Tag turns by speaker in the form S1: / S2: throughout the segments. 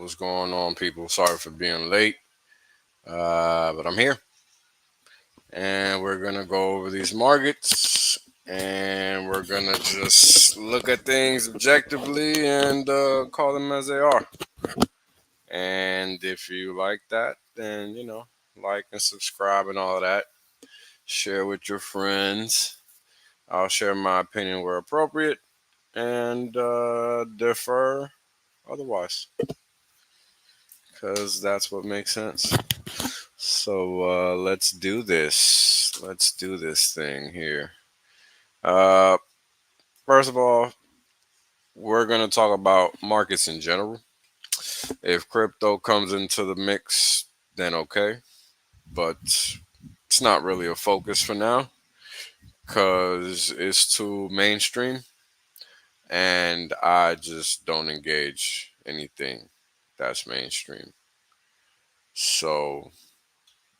S1: What's going on, people? Sorry for being late, but I'm here, and we're gonna go over these markets, and we're gonna just look at things objectively and call them as they are. And if you like that, then like and subscribe and all of that. Share with your friends. I'll share my opinion where appropriate, and defer otherwise, because that's what makes sense. So let's do this. Let's do this thing here. Uh, First of all, we're going to talk about markets in general. If crypto comes into the mix, then okay. But it's not really a focus for now because it's too mainstream and I just don't engage anything that's mainstream. So,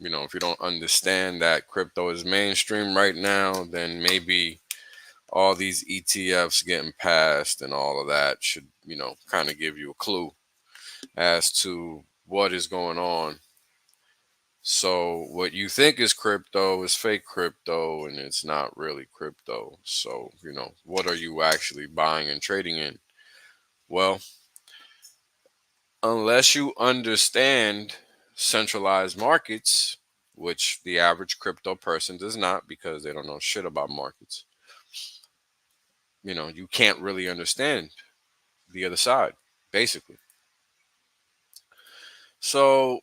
S1: if you don't understand that crypto is mainstream right now, then maybe all these ETFs getting passed and all of that should, kind of give you a clue as to what is going on. So what you think is crypto is fake crypto and it's not really crypto. So, what are you actually buying and trading in? Well, unless you understand centralized markets, which the average crypto person does not because they don't know shit about markets, you can't really understand the other side, basically. So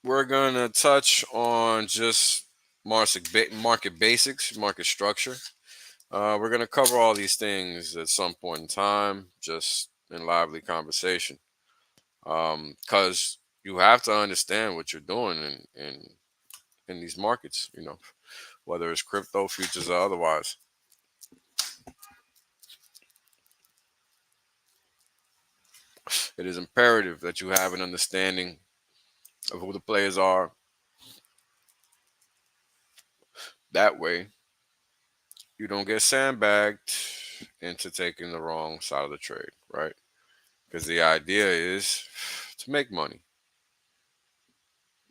S1: we're gonna touch on just market basics, market structure. We're gonna cover all these things at some point in time, just in lively conversation, because you have to understand what you're doing in these markets. Whether it's crypto, futures, or otherwise. It is imperative that you have an understanding of who the players are. That way, you don't get sandbagged into taking the wrong side of the trade, right? Because the idea is to make money.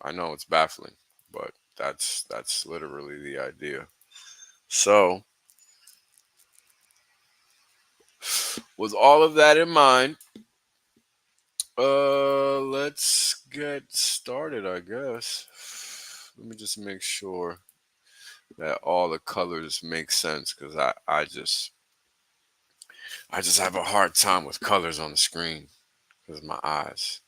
S1: I know it's baffling, but that's literally the idea. So, with all of that in mind, let's get started, I guess. Let me just make sure that all the colors make sense because I just have a hard time with colors on the screen because of my eyes.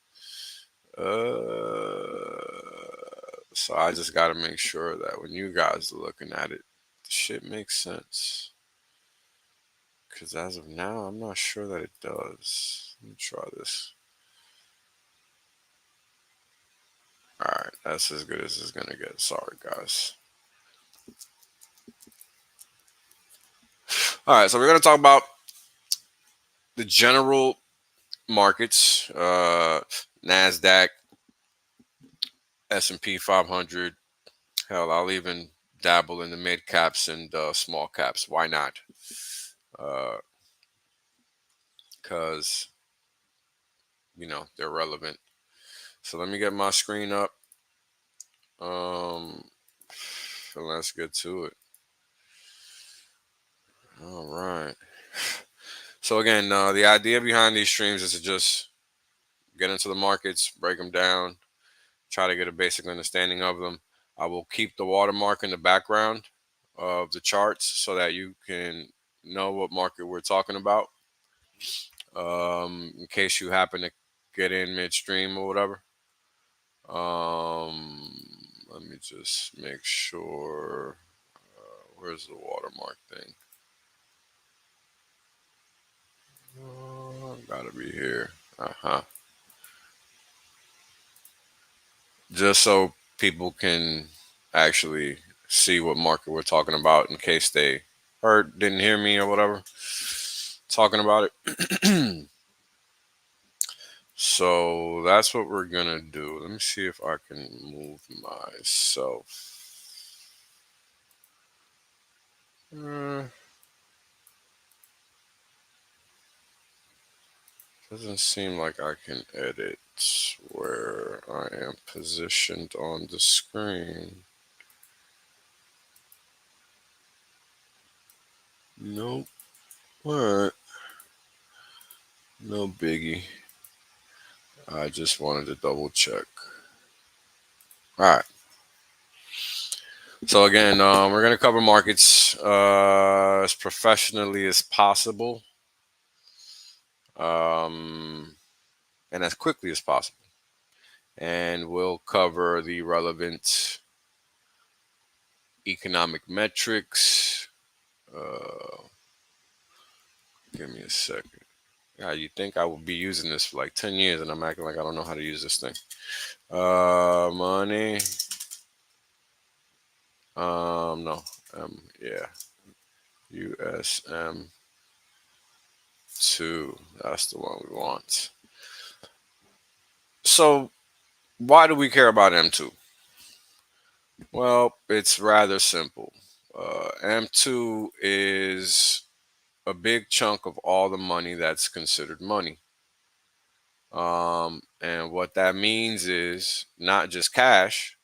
S1: So I just got to make sure that when you guys are looking at it, the shit makes sense. Because as of now, I'm not sure that it does. Let me try this. All right, that's as good as it's gonna get. Sorry, guys. All right, so we're gonna talk about the general markets, NASDAQ, S&P 500. Hell, I'll even dabble in the mid caps and small caps. Why not? Because they're relevant. So let me get my screen up. And let's get to it. All right. So again, the idea behind these streams is to just get into the markets, break them down, try to get a basic understanding of them. I will keep the watermark in the background of the charts so that you can know what market we're talking about. In case you happen to get in midstream or whatever. Let me just make sure. Where's the watermark thing? Gotta be here. Just so people can actually see what market we're talking about in case they didn't hear me or whatever talking about it. So that's what we're gonna do. Let me see if I can move myself. Doesn't seem like I can edit where I am positioned on the screen. Nope. What? No biggie. I just wanted to double check. All right. So again, we're gonna cover markets as professionally as possible, and as quickly as possible, and we'll cover the relevant economic metrics. Uh, Give me a second. Yeah, you think I would be using this for like 10 years, and I'm acting like I don't know how to use this thing. Money. No. Yeah. USM 2. That's the one we want. So, why do we care about M2? Well, it's rather simple. M2 is a big chunk of all the money that's considered money. And what that means is not just cash,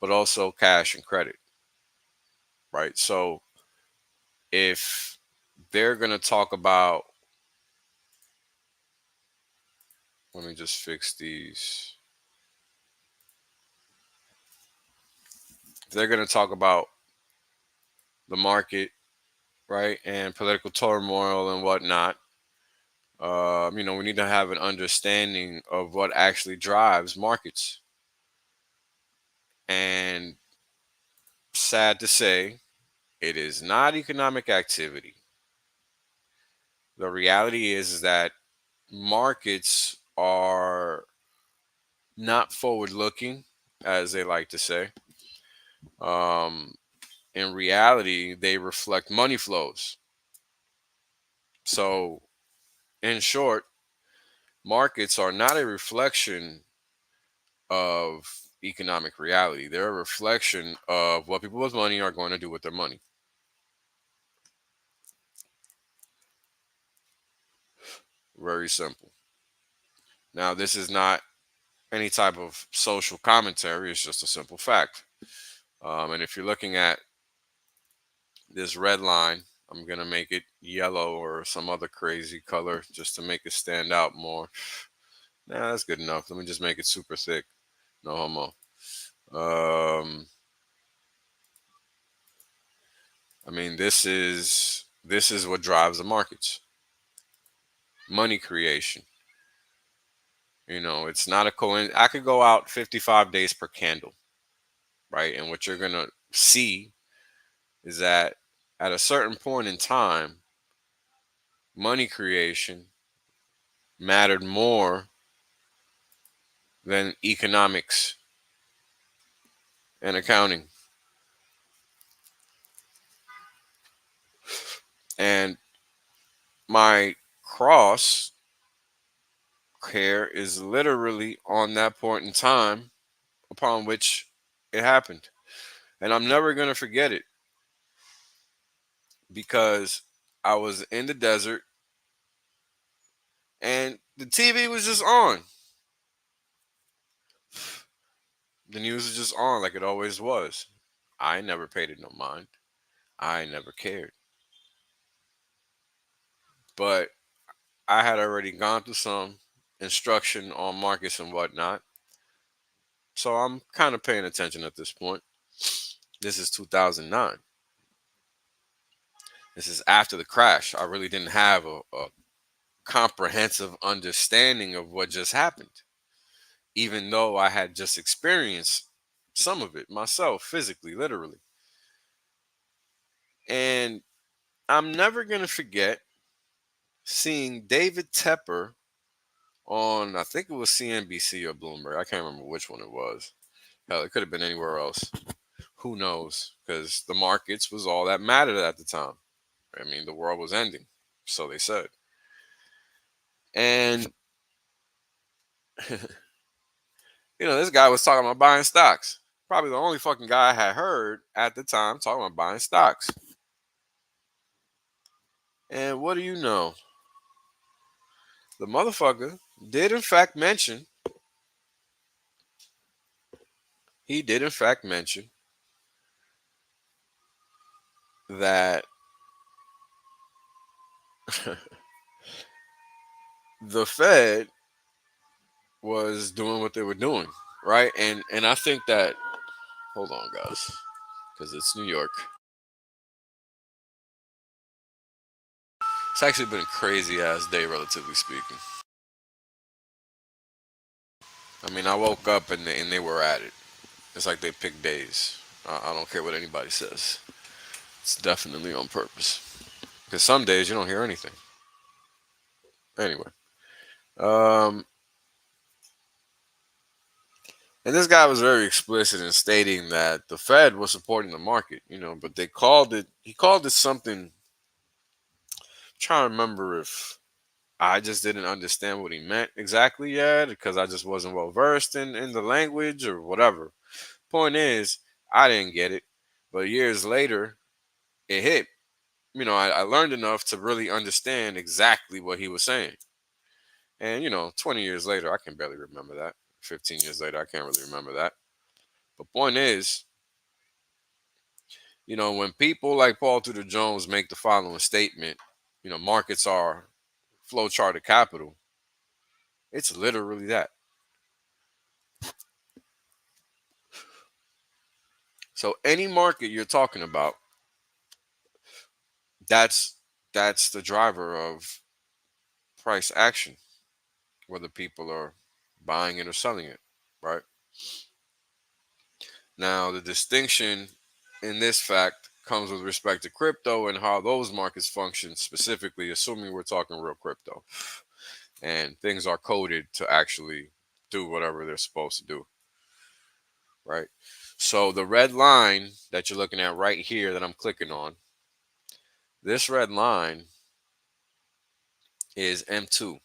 S1: but also cash and credit, right? So if they're going to talk about, let me just fix these. If they're going to talk about the market, right, and political turmoil and whatnot, we need to have an understanding of what actually drives markets. And sad to say, it is not economic activity. The reality is that markets are not forward looking, as they like to say. Um, in reality, they reflect money flows. So, in short, markets are not a reflection of economic reality. They're a reflection of what people with money are going to do with their money. Very simple. Now, this is not any type of social commentary, it's just a simple fact. And if you're looking at this red line, I'm going to make it yellow or some other crazy color just to make it stand out more. Nah, that's good enough. Let me just make it super thick. No homo. I mean, this is what drives the markets. Money creation. It's not a coincidence. I could go out 55 days per candle, right? And what you're gonna see is that at a certain point in time, money creation mattered more than economics and accounting. And my cross hair is literally on that point in time upon which it happened. And I'm never going to forget it because I was in the desert and the TV was just on. The news was just on like it always was. I never paid it no mind. I never cared. But I had already gone through some instruction on markets and whatnot. So I'm kind of paying attention at this point. This is 2009. This is after the crash. I really didn't have a comprehensive understanding of what just happened, even though I had just experienced some of it myself, physically, literally. And I'm never going to forget seeing David Tepper on, I think it was CNBC or Bloomberg. I can't remember which one it was. Hell, it could have been anywhere else. Who knows? Because the markets was all that mattered at the time. I mean, the world was ending. So they said. And, this guy was talking about buying stocks. Probably the only fucking guy I had heard at the time talking about buying stocks. And what do you know? The motherfucker did in fact mention, he did in fact mention that the Fed was doing what they were doing, right? And I think that, hold on, guys, because it's New York. It's actually been a crazy ass day, relatively speaking. I mean, I woke up and they were at it. It's like they picked days. I don't care what anybody says. It's definitely on purpose. Because some days you don't hear anything. Anyway, um, and this guy was very explicit in stating that the Fed was supporting the market, but they called it. He called it something. I'm trying to remember if I just didn't understand what he meant exactly yet because I just wasn't well versed in the language or whatever. Point is, I didn't get it, but years later, it hit. I learned enough to really understand exactly what he was saying. And 20 years later, I can barely remember that. 15 years later, I can't really remember that. But point is, when people like Paul Tudor Jones make the following statement, markets are flow chart of capital. It's literally that. So any market you're talking about, that's that's the driver of price action, whether people are buying it or selling it, right? Now, the distinction in this fact comes with respect to crypto and how those markets function, specifically, assuming we're talking real crypto and things are coded to actually do whatever they're supposed to do, right? So, the red line that you're looking at right here that I'm clicking on, this red line is M2,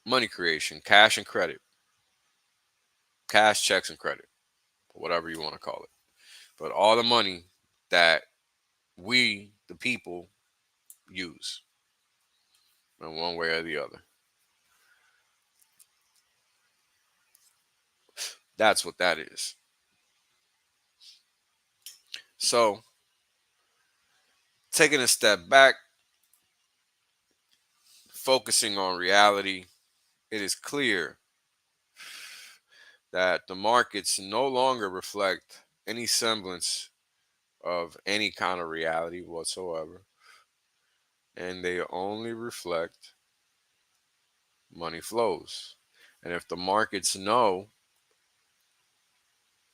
S1: money creation, cash and credit, cash, checks, and credit, whatever you want to call it. But all the money that we, the people, use in one way or the other. That's what that is. So, taking a step back, focusing on reality, it is clear that the markets no longer reflect any semblance of any kind of reality whatsoever, and they only reflect money flows. And if the markets know,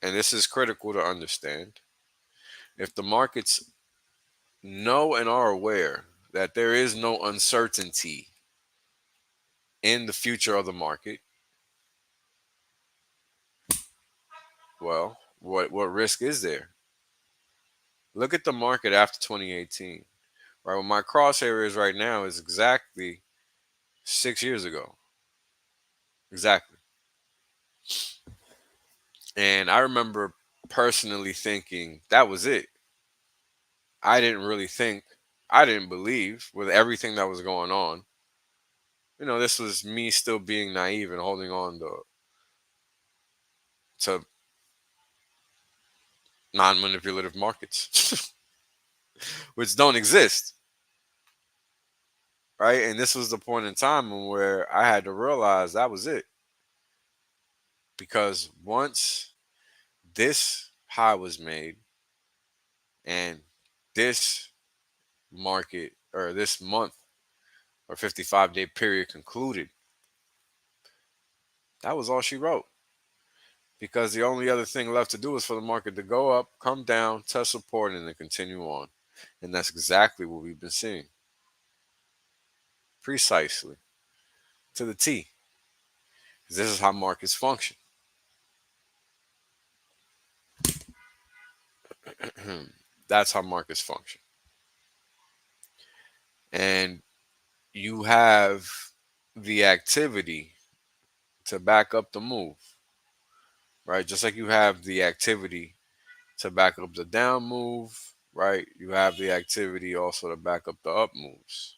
S1: and this is critical to understand, if the markets know and are aware that there is no uncertainty in the future of the market, well, what risk is there? Look at the market after 2018. Right, where my crosshair is right now is exactly 6 years ago. Exactly. And I remember personally thinking that was it. I didn't really think, I didn't believe with everything that was going on. This was me still being naive and holding on to non manipulative markets, which don't exist. Right. And this was the point in time where I had to realize that was it. Because once this high was made and this market or this month or 55-day period concluded, that was all she wrote. Because the only other thing left to do is for the market to go up, come down, test support, and then continue on. And that's exactly what we've been seeing. Precisely. To the T. Because this is how markets function. That's how markets function. And you have the activity to back up the move, right? Just like you have the activity to back up the down move, right? You have the activity also to back up the up moves.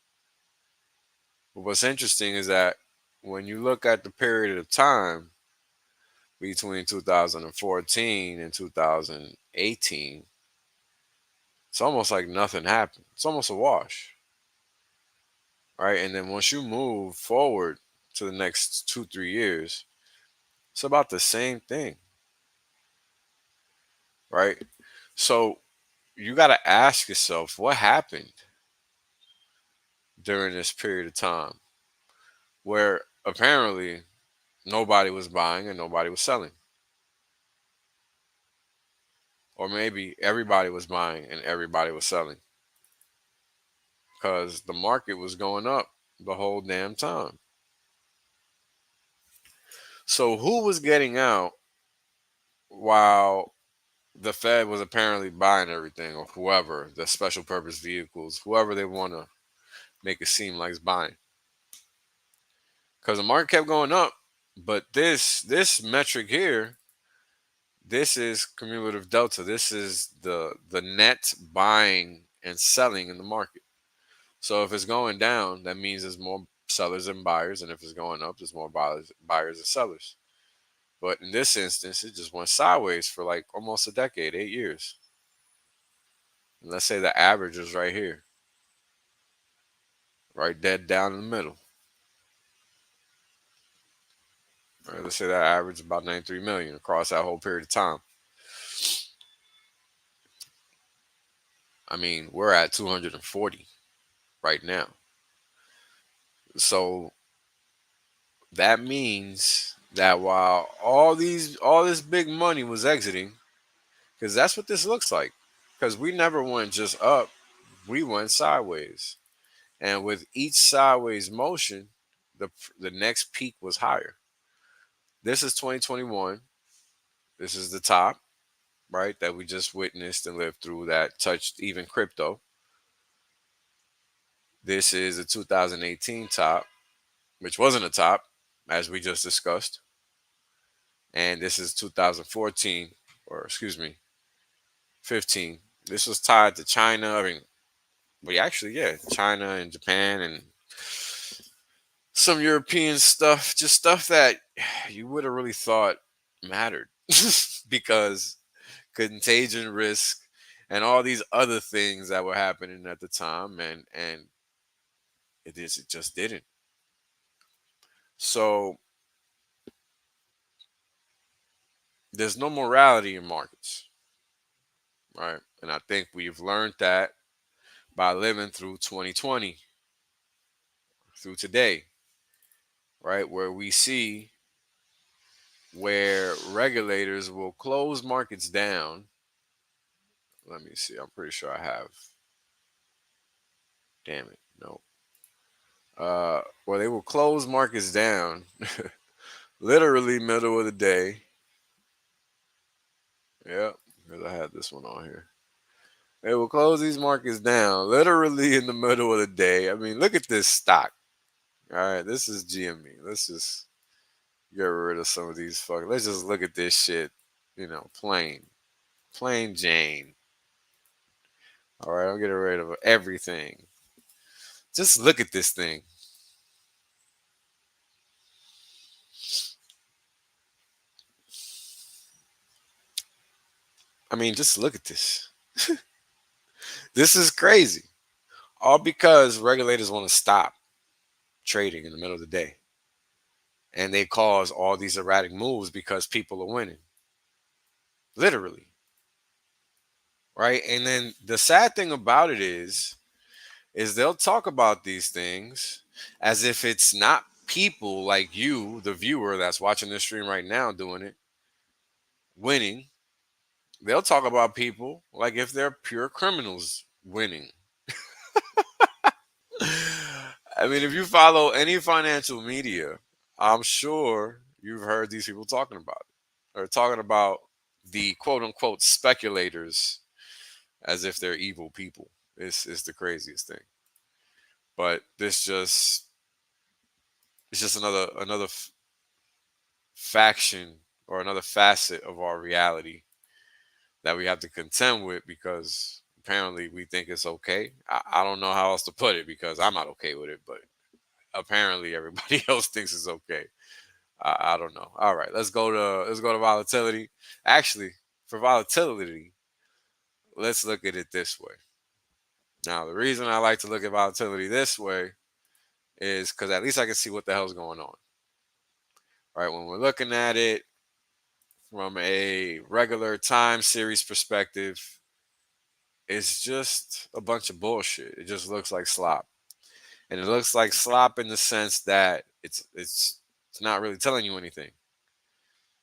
S1: But what's interesting is that when you look at the period of time between 2014 and 2018, it's almost like nothing happened. It's almost a wash, right? And then once you move forward to the next 2, 3 years, it's about the same thing, right? So you got to ask yourself what happened during this period of time where apparently nobody was buying and nobody was selling. Or maybe everybody was buying and everybody was selling because the market was going up the whole damn time. So who was getting out while the Fed was apparently buying everything, or whoever, the special purpose vehicles, whoever they want to make it seem like is buying? Because the market kept going up, but this metric here, this is cumulative delta. This is the net buying and selling in the market. So if it's going down, that means there's more sellers than buyers, and if it's going up, there's more buyers and sellers. But in this instance, it just went sideways for like almost a decade, 8 years. And let's say the average is right here, right dead down in the middle. Right, let's say that average is about 93 million across that whole period of time. I mean, we're at 240 right now. So that means that while all this big money was exiting, because that's what this looks like. Because we never went just up, we went sideways. And with each sideways motion, the next peak was higher. This is 2021. This is the top, right, that we just witnessed and lived through that touched even crypto. This is a 2018 top, which wasn't a top, as we just discussed. And this is 2014, or excuse me, 15. This was tied to China. I mean, we actually, yeah, China and Japan and some European stuff, just stuff that you would have really thought mattered because contagion risk and all these other things that were happening at the time, and it just didn't. So there's no morality in markets, right? And I think we've learned that by living through 2020, through today, right, where we see where regulators will close markets down. Let me see. I'm pretty sure I have. Damn it. No. Well, they will close markets down literally middle of the day. Yep, because I had this one on here. They will close these markets down literally in the middle of the day. I mean, look at this stock. All right, this is GME. Let's just get rid of some of these fuck. Let's just look at this shit. Plain Jane. All right, I'm getting rid of everything. Just look at this thing. I mean, just look at this. This is crazy. All because regulators want to stop trading in the middle of the day. And they cause all these erratic moves because people are winning. Literally. Right? And then the sad thing about it is they'll talk about these things as if it's not people like you, the viewer that's watching this stream right now doing it, winning. They'll talk about people like if they're pure criminals winning. I mean, if you follow any financial media, I'm sure you've heard these people talking about it. Or talking about the quote unquote speculators as if they're evil people. It's the craziest thing. But it's just another faction or another facet of our reality that we have to contend with because apparently we think it's okay. I don't know how else to put it because I'm not okay with it, but apparently everybody else thinks it's okay. I don't know. All right, let's go to volatility. Actually, for volatility, let's look at it this way. Now, the reason I like to look at volatility this way is because at least I can see what the hell's going on. Right, when we're looking at it from a regular time series perspective, it's just a bunch of bullshit. It just looks like slop. And it looks like slop in the sense that it's not really telling you anything.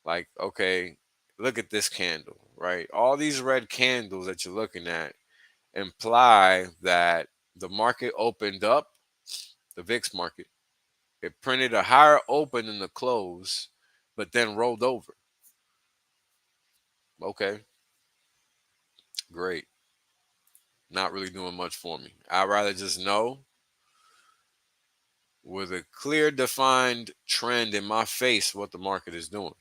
S1: Like, okay, look at this candle, right? All these red candles that you're looking at imply that the market opened up, the VIX market. It printed a higher open than the close, but then rolled over. Okay, great. Not really doing much for me. I'd rather just know with a clear defined trend in my face what the market is doing.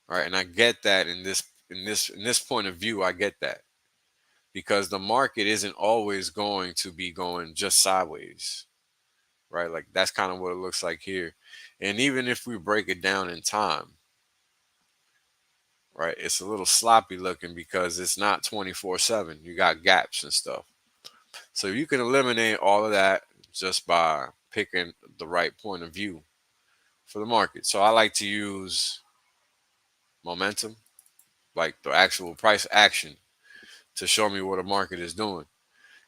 S1: All right, and I get that in this point of view, I get that. Because the market isn't always going to be going just sideways, right? Like that's kind of what it looks like here. And even if we break it down in time, right, it's a little sloppy looking because it's not 24/7. You got gaps and stuff. So you can eliminate all of that just by picking the right point of view for the market. So I like to use momentum, like the actual price action, to show me what a market is doing.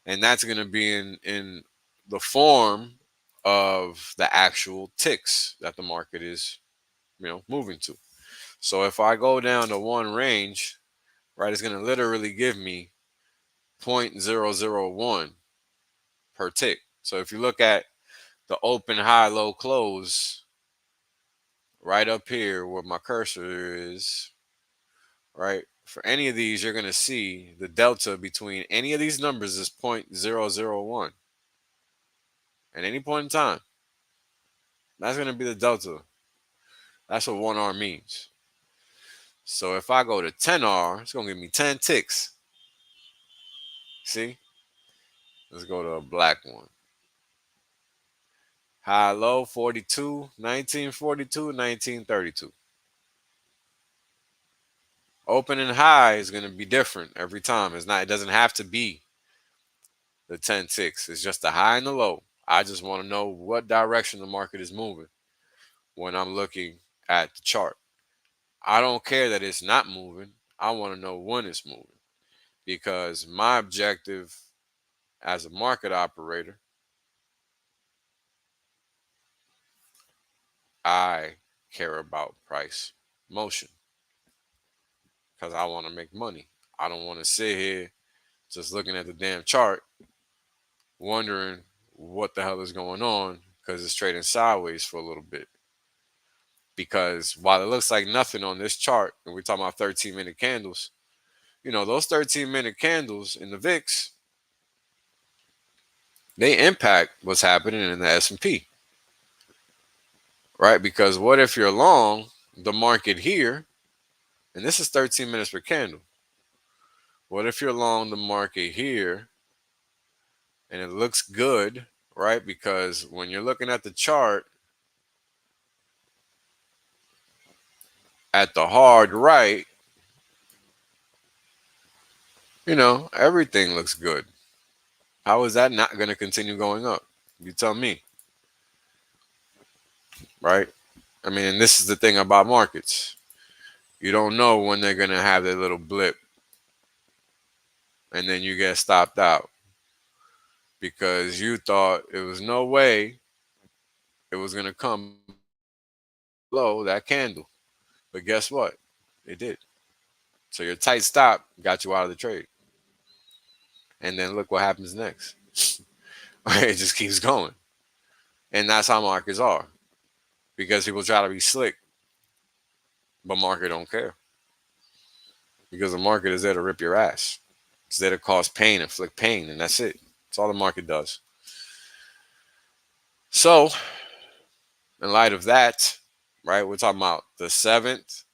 S1: And that's going to be in the form of the actual ticks that the market is, moving to. So if I go down to one range, right, it's going to literally give me 0.001 per tick. So if you look at the open, high, low, close, right up here where my cursor is, right, for any of these, you're going to see the delta between any of these numbers is 0.001 at any point in time. That's going to be the delta. That's what 1R means. So if I go to 10R, it's going to give me 10 ticks. See? Let's go to a black one. High, low, 42, 1942, 1932. Open and high is going to be different every time. It doesn't have to be the 10 ticks. It's just the high and the low. I just want to know what direction the market is moving when I'm looking at the chart. I don't care that it's not moving. I want to know when it's moving because my objective as a market operator, I care about price motion because I want to make money. I don't want to sit here just looking at the damn chart, wondering what the hell is going on because it's trading sideways for a little bit. Because while it looks like nothing on this chart, and we're talking about 13-minute candles, those 13-minute candles in the VIX, they impact what's happening in the S&P, right? Because what if you're long the market here, and this is 13 minutes per candle. What if you're long the market here and it looks good, right? Because when you're looking at the chart at the hard right, everything looks good. How is that not going to continue going up? You tell me, right? I mean, and this is the thing about markets. You don't know when they're going to have their little blip and then you get stopped out because you thought it was no way it was going to come below that candle. But guess what? It did. So your tight stop got you out of the trade. And then look what happens next. It just keeps going. And that's how markets are. Because people try to be slick, but market don't care. Because the market is there to rip your ass. It's there to cause pain, inflict pain, and that's it. That's all the market does. So, in light of that, right, we're talking about the 7th,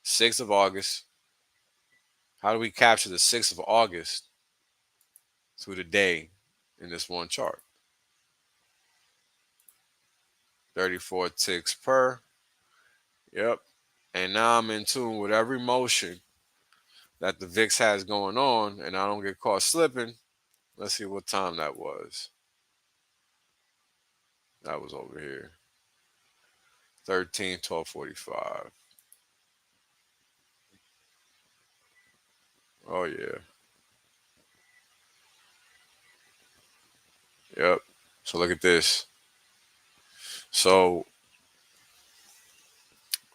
S1: 6th of August. How do we capture the 6th of August through the day in this one chart? 34 ticks per. Yep. And now I'm in tune with every motion that the VIX has going on, and I don't get caught slipping. Let's see what time that was. That was over here. 13, 12:45. Oh yeah. Yep. So look at this. So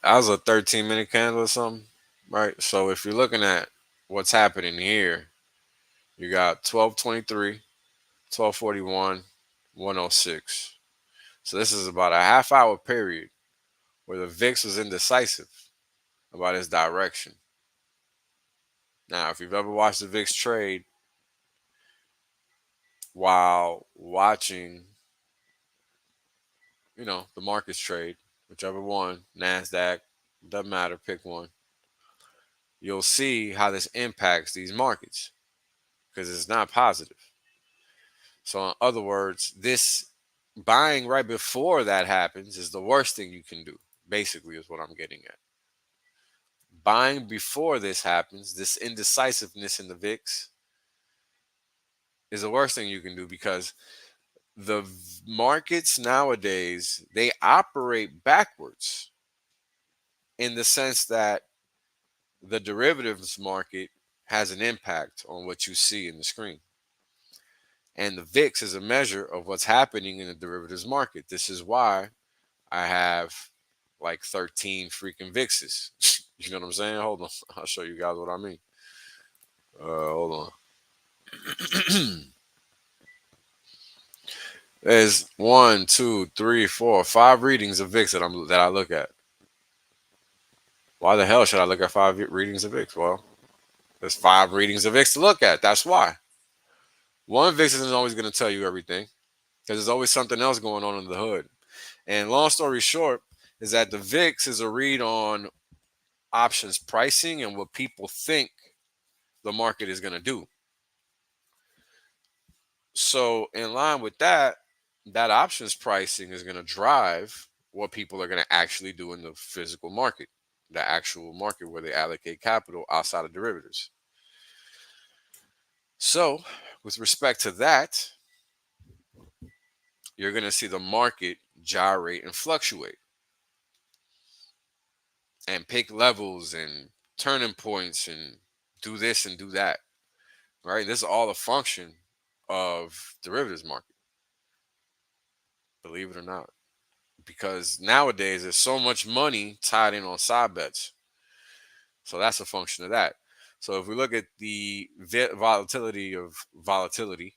S1: that was a 13-minute candle or something, right? So if you're looking at what's happening here, you got 12:23, 12:41, 106. So this is about a half-hour period where the VIX was indecisive about its direction. Now, if you've ever watched the VIX trade while watching, the markets trade, whichever one, NASDAQ, doesn't matter, pick one, you'll see how this impacts these markets because it's not positive. So, in other words, this buying right before that happens is the worst thing you can do, basically, is what I'm getting at. Buying before this happens, this indecisiveness in the VIX, is the worst thing you can do because the markets nowadays, they operate backwards in the sense that the derivatives market has an impact on what you see in the screen. And the VIX is a measure of what's happening in the derivatives market. This is why I have like 13 freaking VIXs. You know what I'm saying? Hold on. I'll show you guys what I mean. Hold on. There's 1, 2, 3, 4, 5 readings of VIX that I look at. Why the hell should I look at 5 readings of VIX? Well, there's 5 readings of VIX to look at. That's why. One VIX isn't always going to tell you everything because there's always something else going on in the hood. And long story short is that the VIX is a read on options pricing and what people think the market is going to do. So in line with that, that options pricing is going to drive what people are going to actually do in the physical market, the actual market where they allocate capital outside of derivatives. So with respect to that, you're going to see the market gyrate and fluctuate and pick levels and turning points and do this and do that. Right? This is all a function of derivatives market, believe it or not. Because nowadays there's so much money tied in on side bets. So that's a function of that. So if we look at the volatility of volatility,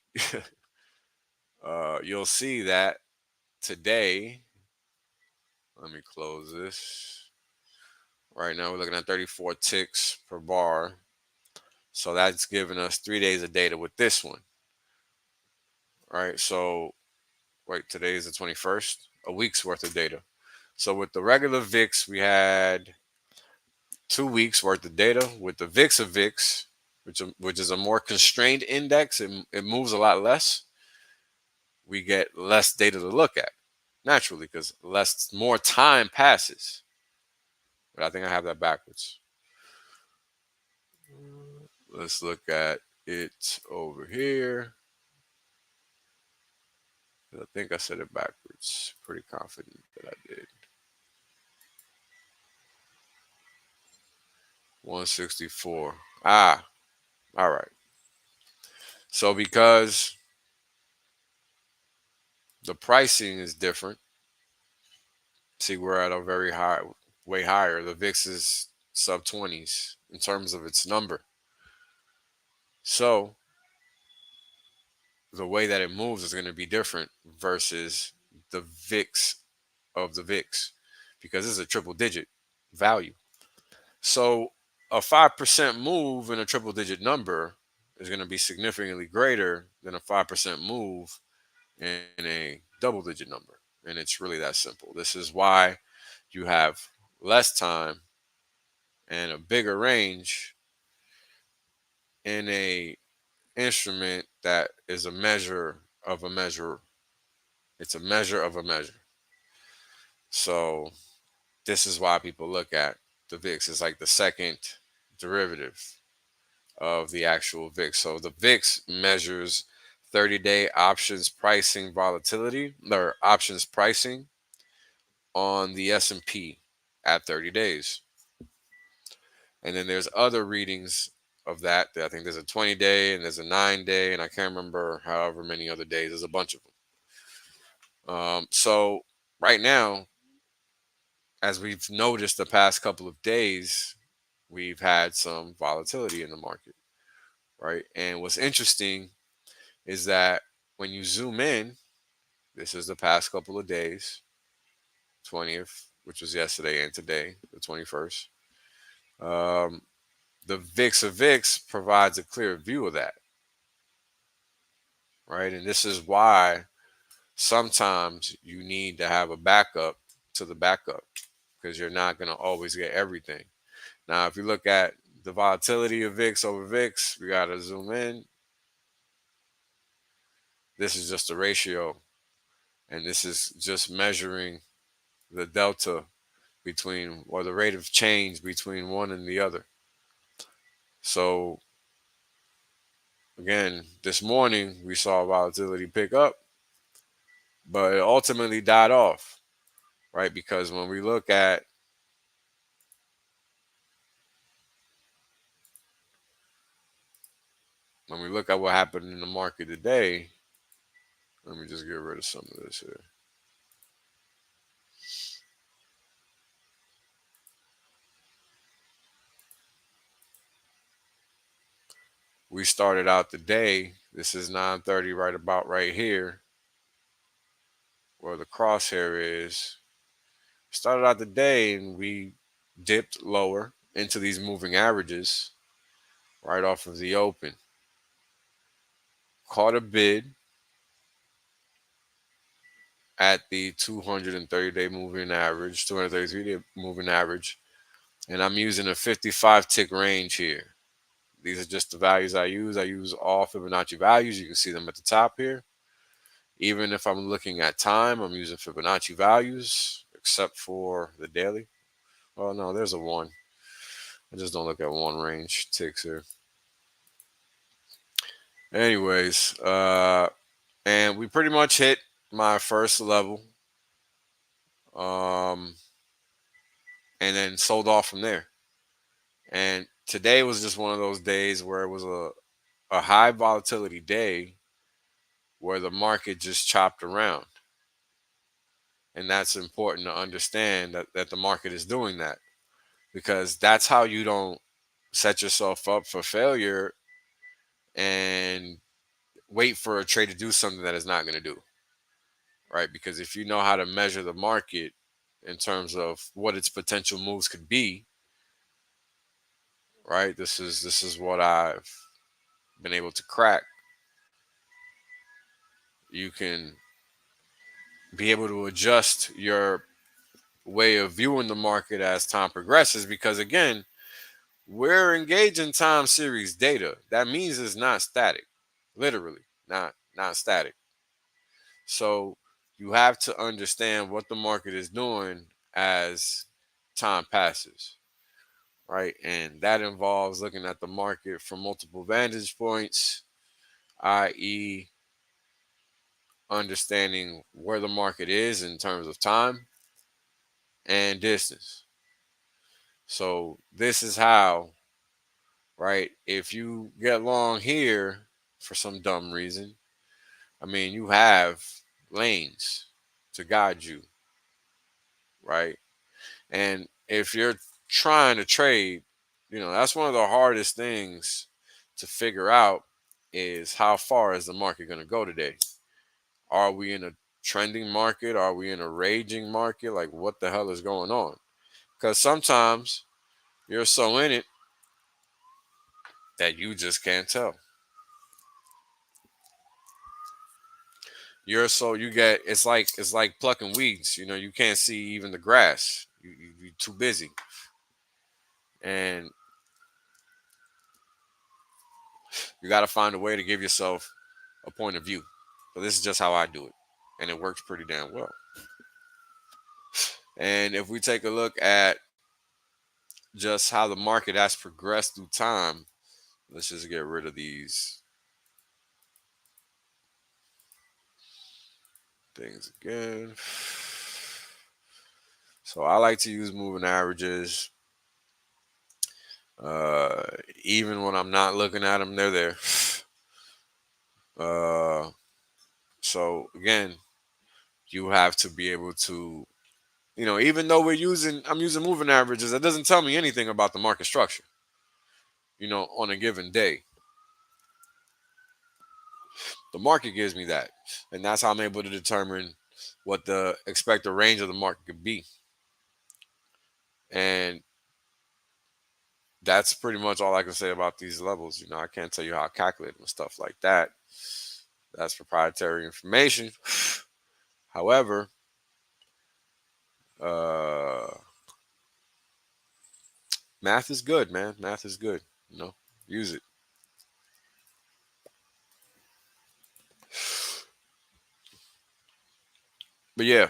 S1: you'll see that today, let me close this. Right now we're looking at 34 ticks per bar. So that's giving us 3 days of data with this one. Right. So wait, today is the 21st, a week's worth of data. So with the regular VIX, we had 2 weeks worth of data. With the VIX of VIX, which is a more constrained index, it moves a lot less. We get less data to look at naturally because more time passes. But I think I have that backwards. Let's look at it over here. I think I said it backwards. Pretty confident that I did. 164. Ah, all right. So because the pricing is different, see, we're at a very high, way higher. The VIX is sub 20s in terms of its number. So the way that it moves is going to be different versus the VIX of the VIX because this is a triple digit value. So a 5% move in a triple digit number is going to be significantly greater than a 5% move in a double digit number. And it's really that simple. This is why you have less time and a bigger range in a instrument that is a measure of a measure. It's a measure of a measure. So this is why people look at the VIX. It's like the second derivative of the actual VIX. So the VIX measures 30-day options pricing volatility, or options pricing on the S&P at 30 days. And then there's other readings of that. I think there's a 20-day and there's a 9-day, and I can't remember however many other days. There's a bunch of them. So right now, as we've noticed the past couple of days, we've had some volatility in the market, right? And what's interesting is that when you zoom in, this is the past couple of days, 20th, which was yesterday, and today, the 21st. The VIX of VIX provides a clear view of that, right? And this is why sometimes you need to have a backup to the backup, because you're not going to always get everything. Now, if you look at the volatility of VIX over VIX, we got to zoom in. This is just a ratio, and this is just measuring the delta between, or the rate of change between one and the other. So again, this morning we saw volatility pick up, but it ultimately died off, right? Because when we look at what happened in the market today, let me just get rid of some of this here. We started out the day, this is 9:30, right about right here, where the crosshair is. Started out the day and we dipped lower into these moving averages right off of the open. Caught a bid at the 230-day moving average, 233-day moving average, and I'm using a 55 tick range here. These are just the values I use. I use all Fibonacci values. You can see them at the top here. Even if I'm looking at time, I'm using Fibonacci values, except for the daily. Oh no, there's a 1. I just don't look at 1 range ticks here. Anyways, and we pretty much hit my first level, and then sold off from there. And today was just one of those days where it was a high volatility day where the market just chopped around. And that's important to understand, that the market is doing that, because that's how you don't set yourself up for failure and wait for a trade to do something that it's not going to do, right? Because if you know how to measure the market in terms of what its potential moves could be, right? This is what I've been able to crack. You can be able to adjust your way of viewing the market as time progresses, because again, we're engaging time series data. That means it's not static, literally not static. So you have to understand what the market is doing as time passes, right? And that involves looking at the market from multiple vantage points, i.e., understanding where the market is in terms of time and distance. So this is how, right? If you get long here for some dumb reason, I mean, you have lanes to guide you, right? And if you're trying to trade, that's one of the hardest things to figure out, is how far is the market going to go today? Are we in a trending market? Are we in a raging market? Like, what the hell is going on? Because sometimes you're so in it that you just can't tell. It's like plucking weeds. You can't see even the grass. You're too busy, and you got to find a way to give yourself a point of view. So this is just how I do it, and it works pretty damn well. And if we take a look at just how the market has progressed through time, let's just get rid of these things again. So I like to use moving averages. Uh, Even when I'm not looking at them, they're there. Uh, so again, you have to be able to, even though I'm using moving averages, that doesn't tell me anything about the market structure, on a given day. The market gives me that. And that's how I'm able to determine what the expected range of the market could be. And that's pretty much all I can say about these levels. I can't tell you how I calculate them and stuff like that. That's proprietary information. However, uh, math is good, man. Math is good. Use it. But yeah,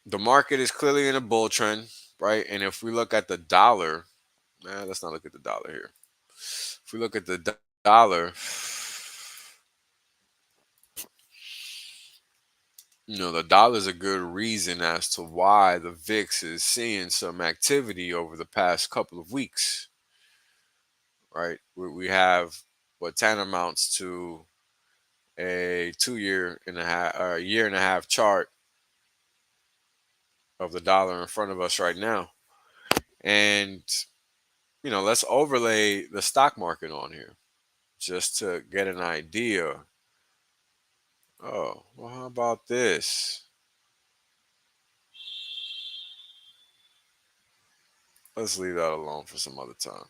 S1: the market is clearly in a bull trend, right? And if we look at the dollar, let's not look at the dollar here. If we look at the dollar, the dollar is a good reason as to why the VIX is seeing some activity over the past couple of weeks, right? We have what tantamounts to a 2 year and a half, or a year and a half chart of the dollar in front of us right now. And, let's overlay the stock market on here just to get an idea. Oh, well, how about this? Let's leave that alone for some other time.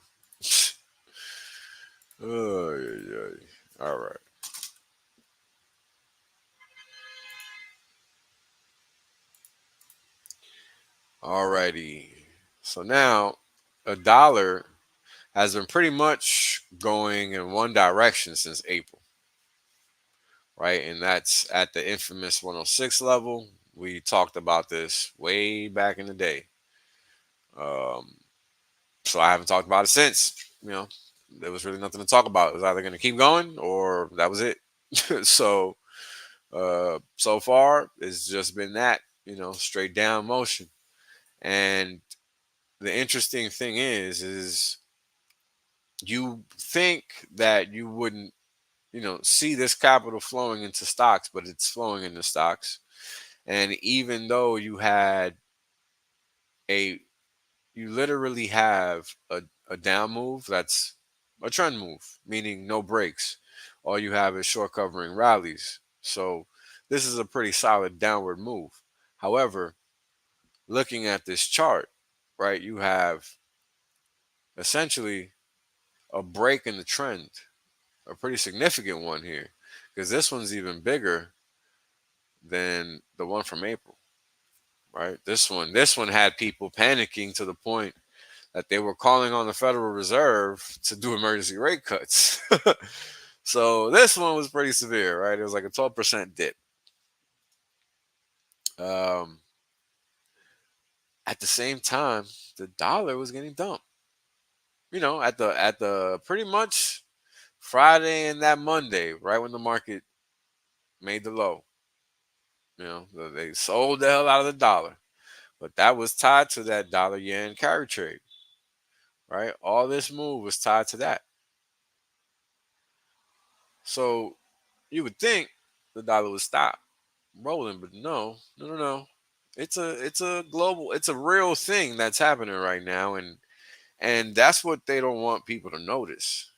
S1: Oh, yeah, yeah. All right. Alrighty. So now a dollar has been pretty much going in one direction since April, right? And that's at the infamous 106 level. We talked about this way back in the day. Um, so I haven't talked about it since. There was really nothing to talk about. It was either going to keep going or that was it. So so far it's just been that, straight down motion. And the interesting thing is you think that you wouldn't, see this capital flowing into stocks, but it's flowing into stocks. And even though a you literally have a down move that's a trend move, meaning no breaks. All you have is short covering rallies. So this is a pretty solid downward move. However, looking at this chart, right, you have essentially a break in the trend, a pretty significant one here, because this one's even bigger than the one from April, right? This one had people panicking to the point that they were calling on the Federal Reserve to do emergency rate cuts. So this one was pretty severe, right? It was like a 12% dip. Um, at the same time, the dollar was getting dumped. At the pretty much Friday and that Monday, right when the market made the low. They sold the hell out of the dollar. But that was tied to that dollar yen carry trade, right? All this move was tied to that. So you would think the dollar would stop rolling, but no, no, no, no. It's a real thing that's happening right now, and that's what they don't want people to notice.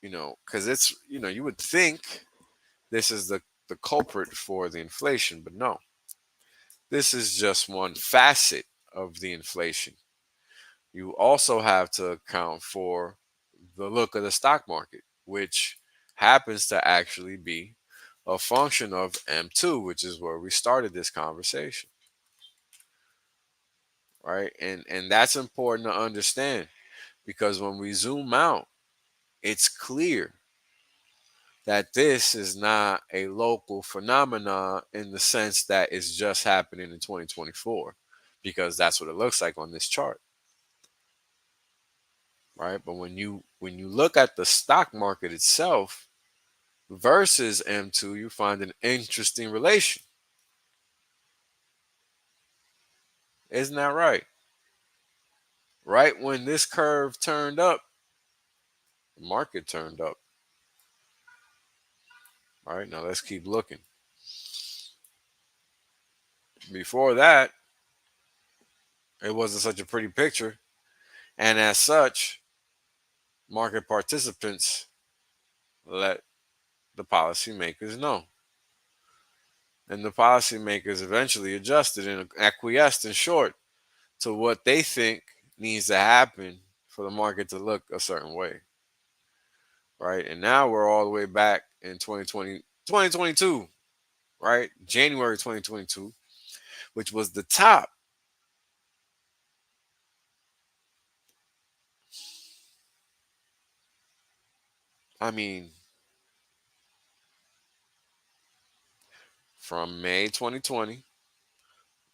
S1: Because you would think this is the culprit for the inflation, but no, this is just one facet of the inflation. You also have to account for the look of the stock market, which happens to actually be a function of M2, which is where we started this conversation, right? And that's important to understand because when we zoom out, it's clear that this is not a local phenomenon in the sense that it's just happening in 2024. because that's what it looks like on this chart, right? But when you look at the stock market itself versus M2, you find an interesting relation. Isn't that right? Right when this curve turned up, the market turned up. All right, now let's keep looking. Before that, it wasn't such a pretty picture. And as such, market participants let the policymakers know. And the policymakers eventually adjusted and acquiesced, in short, to what they think needs to happen for the market to look a certain way. Right. And now we're all the way back in 2022, right? January 2022, which was the top. I mean, from May 2020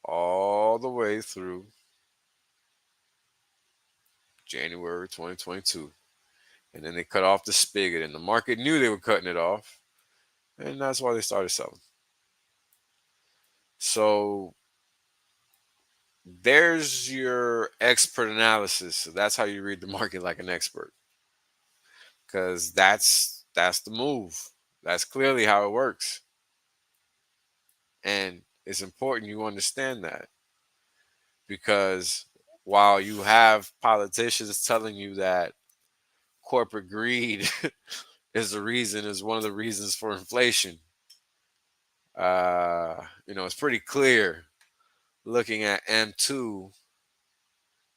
S1: all the way through January 2022. And then they cut off the spigot, and the market knew they were cutting it off. And that's why they started selling. So there's your expert analysis. So that's how you read the market like an expert. Because that's the move. That's clearly how it works. And it's important you understand that. Because while you have politicians telling you that corporate greed is one of the reasons for inflation, it's pretty clear looking at M2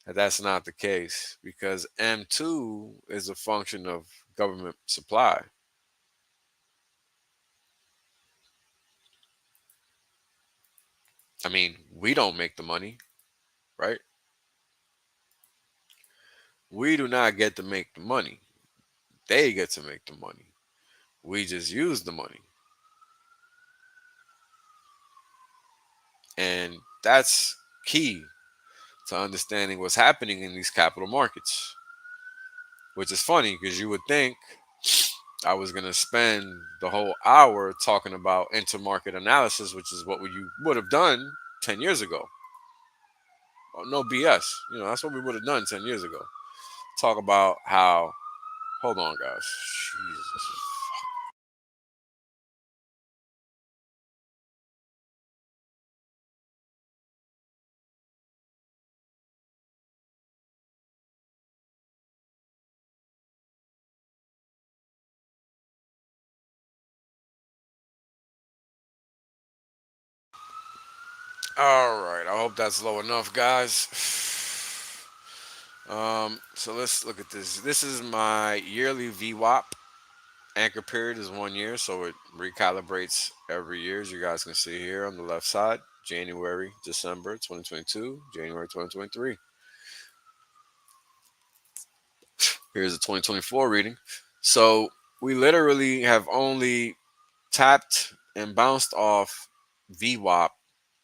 S1: that that's not the case, because M2 is a function of government supply. I mean, we don't make the money, right? We do not get to make the money. They get to make the money. We just use the money. And that's key to understanding what's happening in these capital markets, which is funny because you would think I was going to spend the whole hour talking about intermarket analysis, which is what you would have done 10 years ago. Oh, no BS. That's what we would have done 10 years ago. Talk about how, hold on, guys. Jesus. All right. I hope that's low enough, guys. So let's look at this. This is my yearly VWAP. Anchor period is 1 year, so it recalibrates every year, as you guys can see here on the left side. January, December 2022, January 2023. Here's the 2024 reading. So we literally have only tapped and bounced off VWAP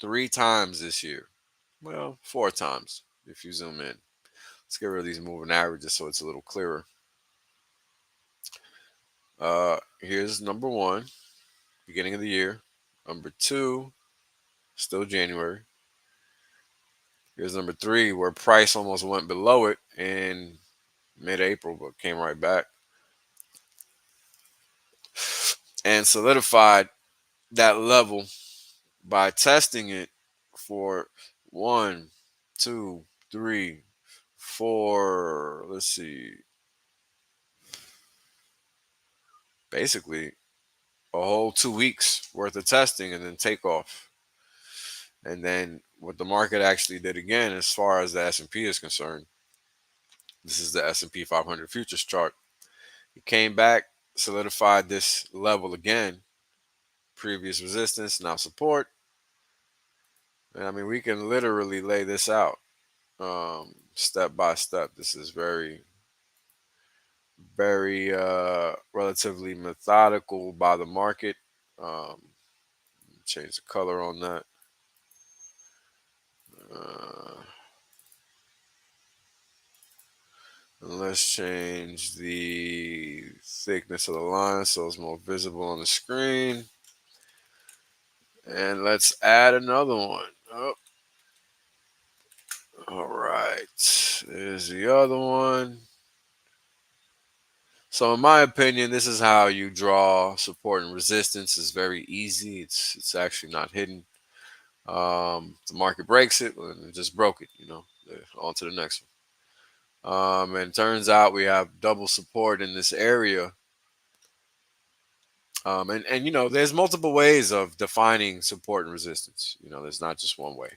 S1: 3 times this year. Well, 4 times if you zoom in. Let's get rid of these moving averages so it's a little clearer. Here's number one, beginning of the year. Number two, still January. Here's number three, where price almost went below it in mid-April, but came right back and solidified that level by testing it for 1, 2, 3, 4. Let's see. Basically, a whole 2 weeks worth of testing and then takeoff. And then what the market actually did again, as far as the S&P is concerned, this is the S&P 500 futures chart. It came back, solidified this level again, previous resistance, now support. And I mean, we can literally lay this out step by step. This is very, very relatively methodical by the market. Change the color on that. Let's change the thickness of the line so it's more visible on the screen. And let's add another one. Oh, all right. There's the other one. So in my opinion, this is how you draw support and resistance. It's very easy. It's actually not hidden. The market breaks it, and it just broke it. On to the next one. And it turns out we have double support in this area. And there's multiple ways of defining support and resistance. There's not just one way.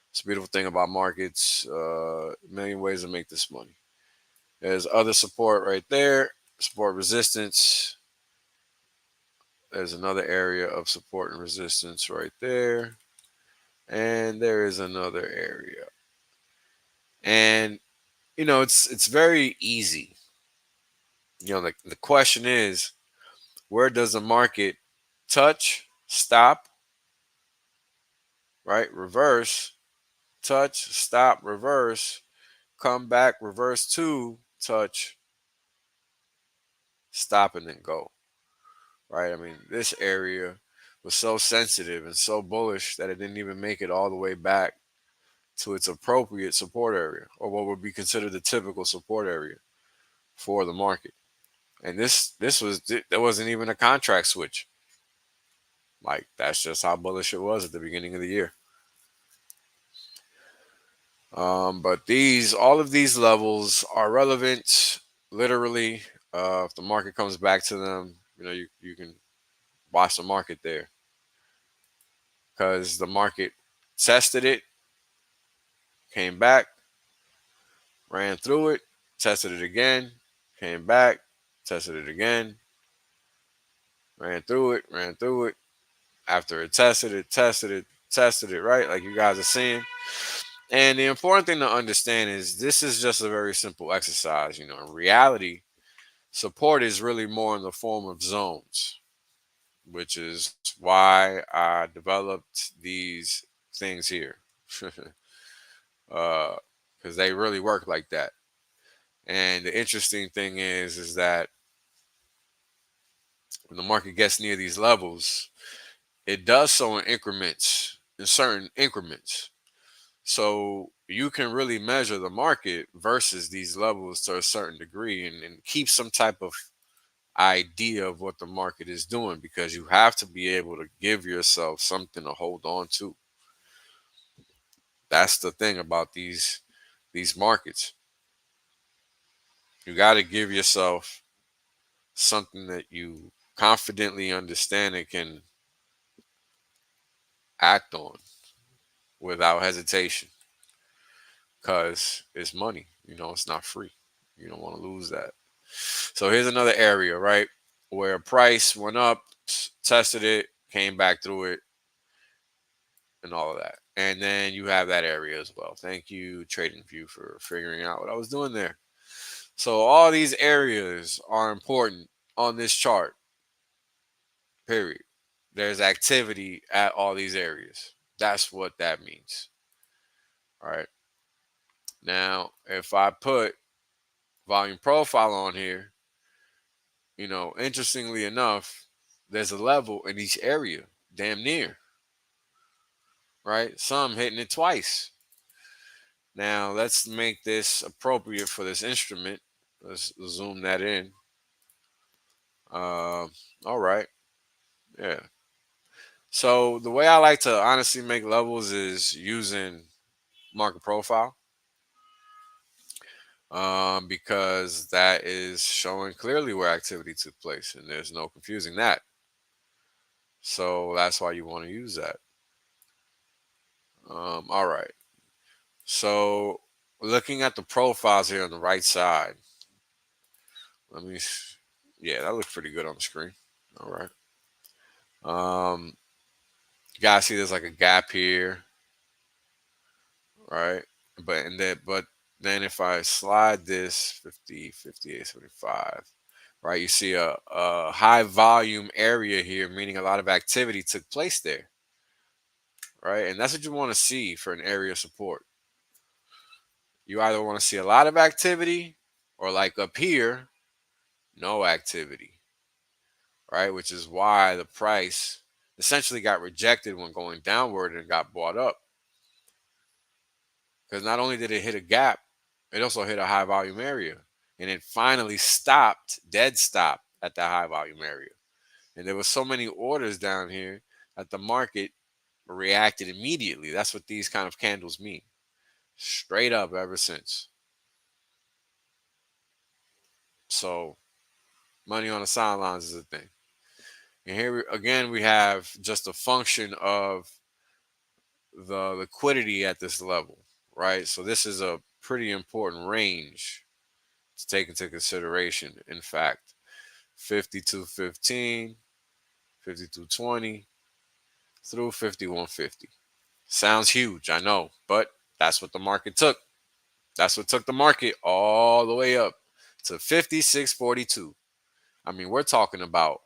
S1: It's a beautiful thing about markets. A million ways to make this money. There's other support right there. Support resistance. There's another area of support and resistance right there. And there is another area. And it's very easy. The question is, where does the market touch, stop, right? Reverse, touch, stop, reverse, come back, reverse to touch, stop, and then go, right? I mean, this area was so sensitive and so bullish that it didn't even make it all the way back to its appropriate support area, or what would be considered the typical support area for the market. And there wasn't even a contract switch. Like, that's just how bullish it was at the beginning of the year. But all of these levels are relevant, literally. If the market comes back to them, you can watch the market there, because the market tested it, came back, ran through it, tested it again, came back, tested it again, ran through it. After it tested it, right? Like you guys are seeing. And the important thing to understand is this is just a very simple exercise. In reality, support is really more in the form of zones, which is why I developed these things here. Because they really work like that. And the interesting thing is that when the market gets near these levels, it does so in increments, in certain increments. So you can really measure the market versus these levels to a certain degree, and keep some type of idea of what the market is doing, because you have to be able to give yourself something to hold on to. That's the thing about these markets. You got to give yourself something that you confidently understand and can act on without hesitation, because it's money. It's not free. You don't want to lose that. So here's another area, right, where price went up, tested it, came back through it, and all of that. And then you have that area as well. Thank you, TradingView, for figuring out what I was doing there. So all these areas are important on this chart, period. There's activity at all these areas. That's what that means. All right. Now, if I put volume profile on here, interestingly enough, there's a level in each area, damn near, right? Some hitting it twice. Now, let's make this appropriate for this instrument. Let's zoom that in. All right. Yeah. So the way I like to honestly make levels is using market profile, because that is showing clearly where activity took place, and there's no confusing that. So that's why you want to use that. All right. So looking at the profiles here on the right side, let me, yeah, that looks pretty good on the screen. All right. You guys see there's like a gap here, right? But then if I slide this 50, 58, 75, right, you see a high volume area here, meaning a lot of activity took place there, right? And that's what you want to see for an area of support. You either want to see a lot of activity or, like up here, no activity, right? Which is why the price essentially got rejected when going downward and got bought up. Because not only did it hit a gap, it also hit a high volume area. And it finally stopped, dead stop at that high volume area. And there was so many orders down here that the market reacted immediately. That's what these kind of candles mean. Straight up ever since. So money on the sidelines is a thing. And here again, we have just a function of the liquidity at this level, right? So this is a pretty important range to take into consideration. In fact, 52.15, 52.20 through 51.50. Sounds huge, I know, but that's what the market took. That's what took the market all the way up to 56.42. I mean, we're talking about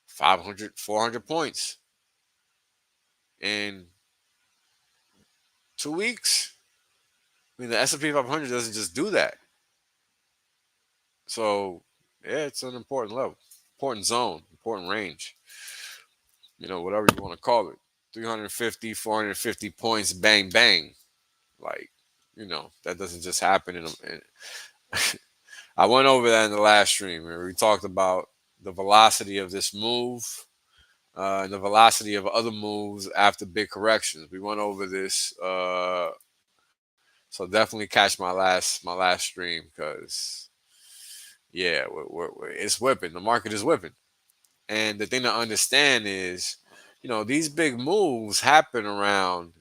S1: 500, 400 points in 2 weeks. I mean, the S&P 500 doesn't just do that. So, yeah, it's an important level, important zone, important range. Whatever you want to call it. 350, 450 points, bang, bang. Like, that doesn't just happen I went over that in the last stream where we talked about the velocity of this move and the velocity of other moves after big corrections. We went over this. So definitely catch my last stream because yeah, it's whipping. The market is whipping, and the thing to understand is, these big moves happen around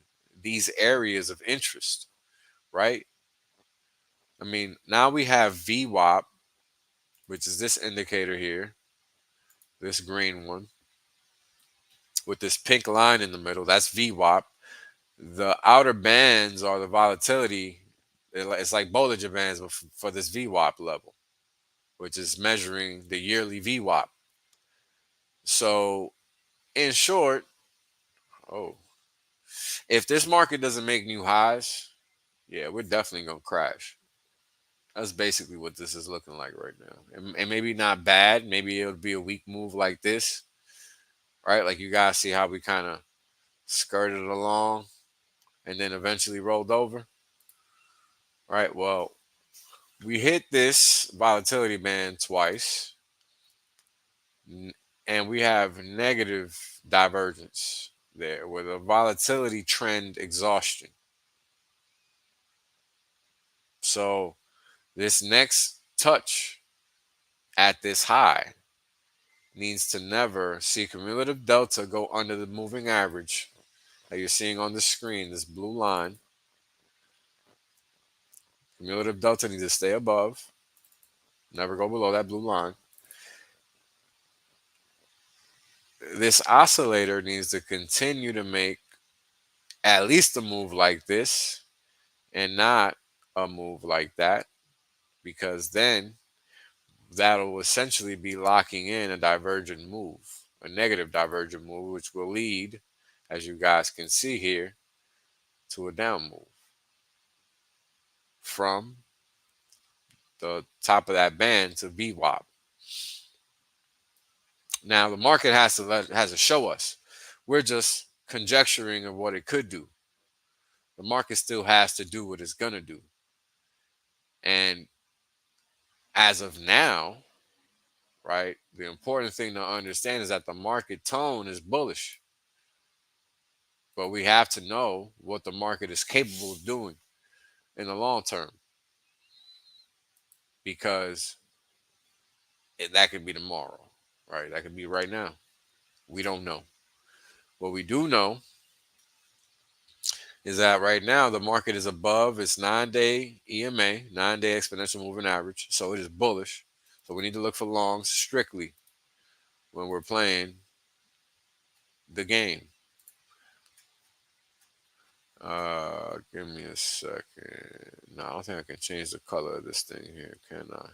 S1: these areas of interest, right? I mean, now we have VWAP, which is this indicator here, this green one, with this pink line in the middle. That's VWAP. The outer bands are the volatility. It's like Bollinger Bands for this VWAP level, which is measuring the yearly VWAP. So, in short, oh, if this market doesn't make new highs, yeah, we're definitely gonna crash. That's basically what this is looking like right now, and maybe not bad. Maybe it'll be a weak move like this, right? Like you guys see how we kind of skirted along and then eventually rolled over, right? Well, we hit this volatility band twice, and we have negative divergence there with a volatility trend exhaustion. So this next touch at this high needs to never see cumulative delta go under the moving average that you're seeing on the screen, this blue line. Cumulative delta needs to stay above, never go below that blue line. This oscillator needs to continue to make at least a move like this and not a move like that, because then that'll essentially be locking in a divergent move, a negative divergent move, which will lead, as you guys can see here, to a down move from the top of that band to VWAP. Now the market has to show us. We're just conjecturing of what it could do. The market still has to do what it's gonna do. And as of now, right, the important thing to understand is that the market tone is bullish. But we have to know what the market is capable of doing in the long term, because that could be tomorrow, right? That could be right now. We don't know. What we do know is that right now the market is above its 9-day EMA, 9-day exponential moving average. So it is bullish. So we need to look for longs strictly when we're playing the game. Give me a second. No, I don't think I can change the color of this thing here, can I?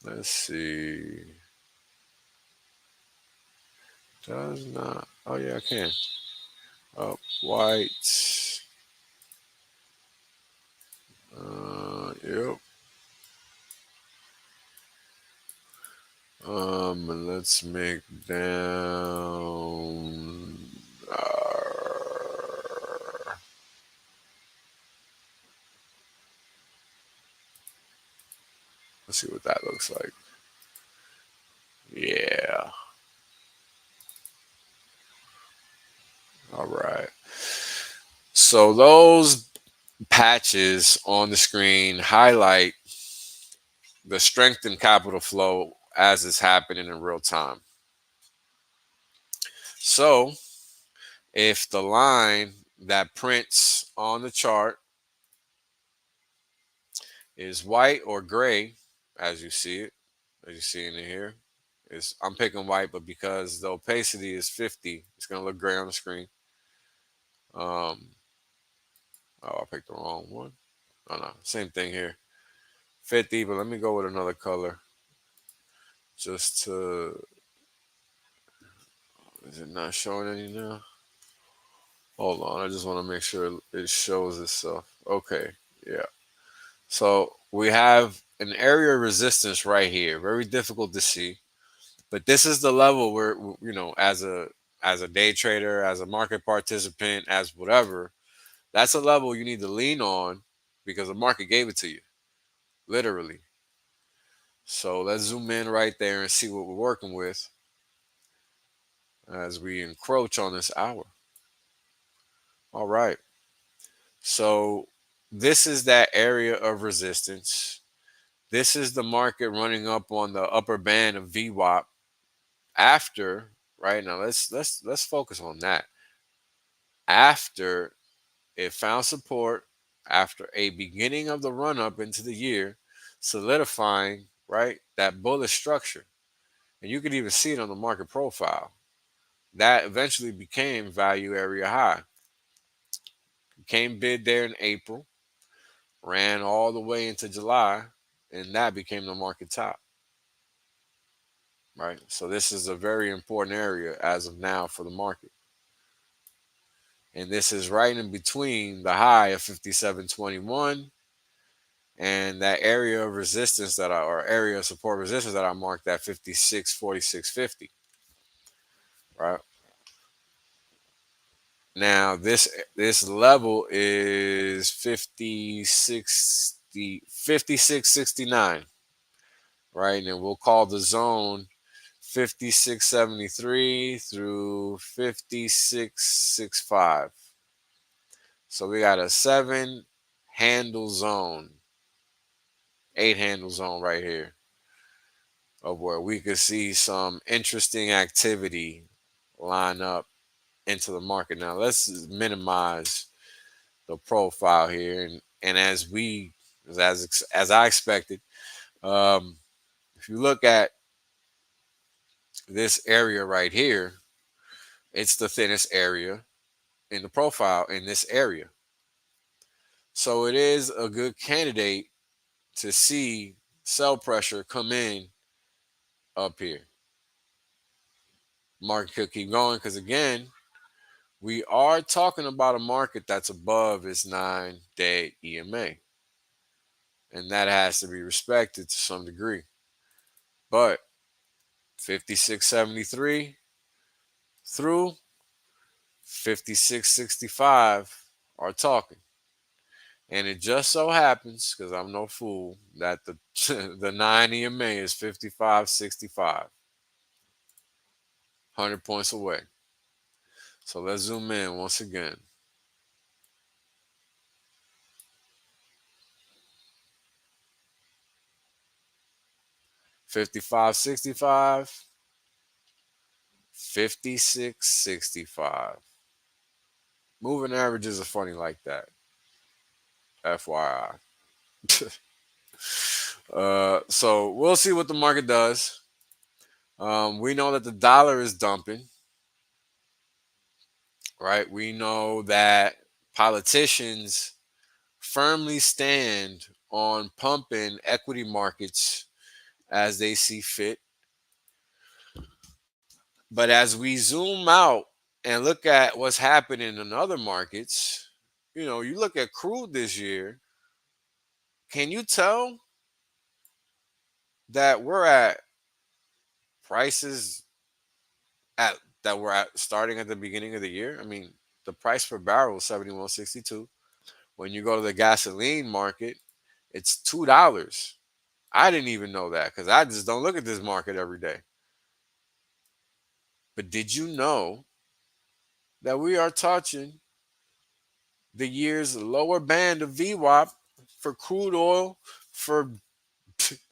S1: Let's see. Does not. Oh yeah, I can. Up white. Yep. Let's make down. Let's see what that looks like. Yeah. All right. So those patches on the screen highlight the strength in capital flow as it's happening in real time. So if the line that prints on the chart is white or gray, as you see it, as you see in here, I'm picking white, but because the opacity is 50, it's going to look gray on the screen. Um, oh, I picked the wrong one. Oh no, same thing here. 50, but let me go with another color just to. Is it not showing any now? Hold on, I just want to make sure it shows itself. Okay, yeah. So we have an area of resistance right here, very difficult to see, but this is the level where as a day trader, as a market participant, as whatever, that's a level you need to lean on because the market gave it to you, literally. So let's zoom in right there and see what we're working with as we encroach on this hour. All right. So this is that area of resistance. This is the market running up on the upper band of VWAP after, right now let's focus on that. After it found support after a beginning of the run up into the year, solidifying, right, that bullish structure. And you could even see it on the market profile. That eventually became value area high. Came bid there in April, ran all the way into July, and that became the market top. Right. So this is a very important area as of now for the market. And this is right in between the high of 57.21 and that area of resistance or area of support resistance that I marked at 56.46.50. Right. Now this level is 56.69, right? And we'll call the zone 56.73 through 56.65. So we got a 7 handle zone, 8 handle zone right here of where we could see some interesting activity line up into the market. Now let's minimize the profile here, and as I expected, um, if you look at this area right here, it's the thinnest area in the profile in this area. So it is a good candidate to see sell pressure come in up here. Market could keep going because, again, we are talking about a market that's above its 9-day EMA. And that has to be respected to some degree. But 56.73 through 56.65 are talking. And it just so happens, because I'm no fool, that the the 9 EMA is 55.65. 100 points away. So let's zoom in once again. $55.65, 56.65. Moving averages are funny like that. FYI. So we'll see what the market does. We know that the dollar is dumping, right? We know that politicians firmly stand on pumping equity markets as they see fit. But as we zoom out and look at what's happening in other markets, you look at crude this year, can you tell that we're at prices at that were at starting at the beginning of the year? I mean, the price per barrel is 71.62. When you go to the gasoline market, it's $2. I didn't even know that because I just don't look at this market every day. But did you know that we are touching the year's lower band of VWAP for crude oil, for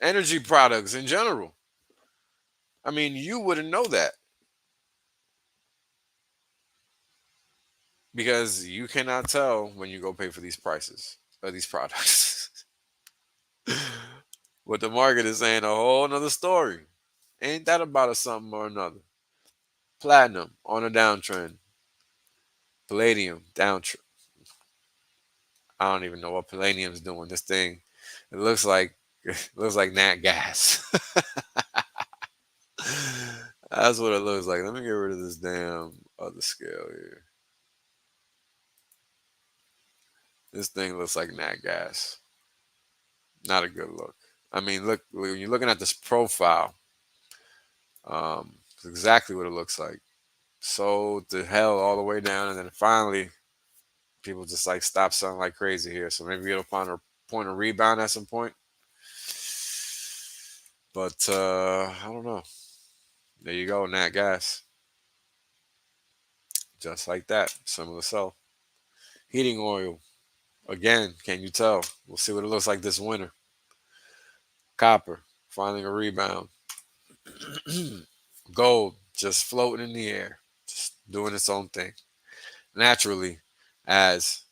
S1: energy products in general? I mean, you wouldn't know that because you cannot tell when you go pay for these prices of these products. What the market is saying a whole nother story. Ain't that about a something or another? Platinum on a downtrend. Palladium downtrend. I don't even know what palladium's doing. This thing, it looks like it looks like nat gas. That's what it looks like. Let me get rid of this damn other scale here. This thing looks like nat gas. Not a good look. I mean, look, when you're looking at this profile, it's exactly what it looks like. So the hell all the way down, and then finally, people just like stop selling like crazy here. So maybe it'll find a point of rebound at some point. But I don't know. There you go, nat gas. Just like that. Similar self. Heating oil. Again, can you tell? We'll see what it looks like this winter. Copper. Finding a rebound. Gold. Just floating in the air. Just doing its own thing. Naturally, as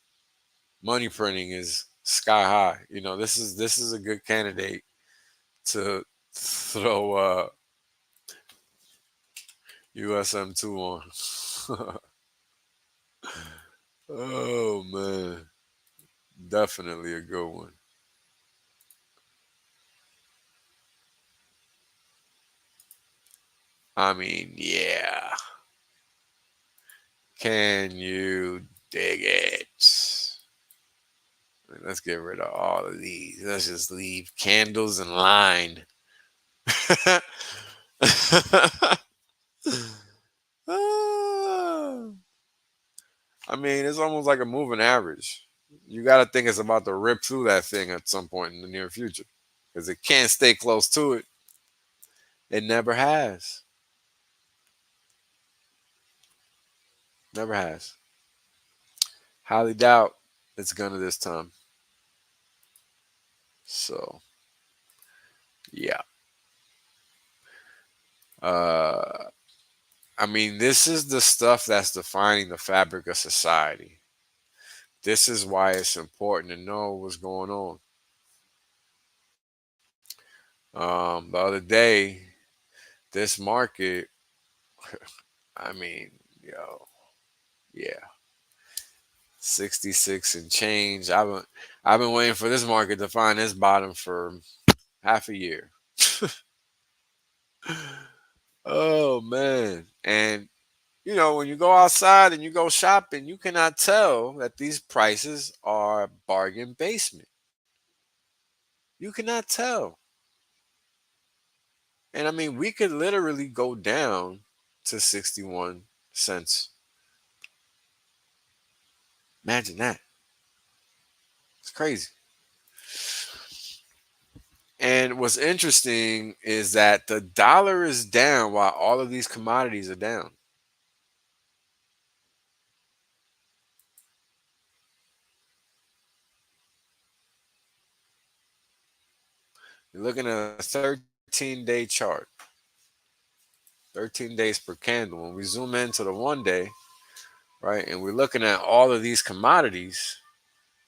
S1: money printing is sky high. This is a good candidate to throw USM2 on. Oh man, definitely a good one. I mean, yeah. Can you dig it? Let's get rid of all of these. Let's just leave candles and line. Ah, I mean, it's almost like a moving average. You got to think it's about to rip through that thing at some point in the near future because it can't stay close to it. It never has. Never has. Highly doubt it's gonna this time. So yeah. Uh, I mean, this is the stuff that's defining the fabric of society. This is why it's important to know what's going on. The other day, this market, I mean, yeah, 66 and change. I've been waiting for this market to find this bottom for half a year. Oh man. And when you go outside and you go shopping, you cannot tell that these prices are bargain basement. You cannot tell. And I mean, we could literally go down to 61 cents. Imagine that. It's crazy. And what's interesting is that the dollar is down while all of these commodities are down. You're looking at a 13-day chart, 13 days per candle. When we zoom into the 1 day, right, and we're looking at all of these commodities,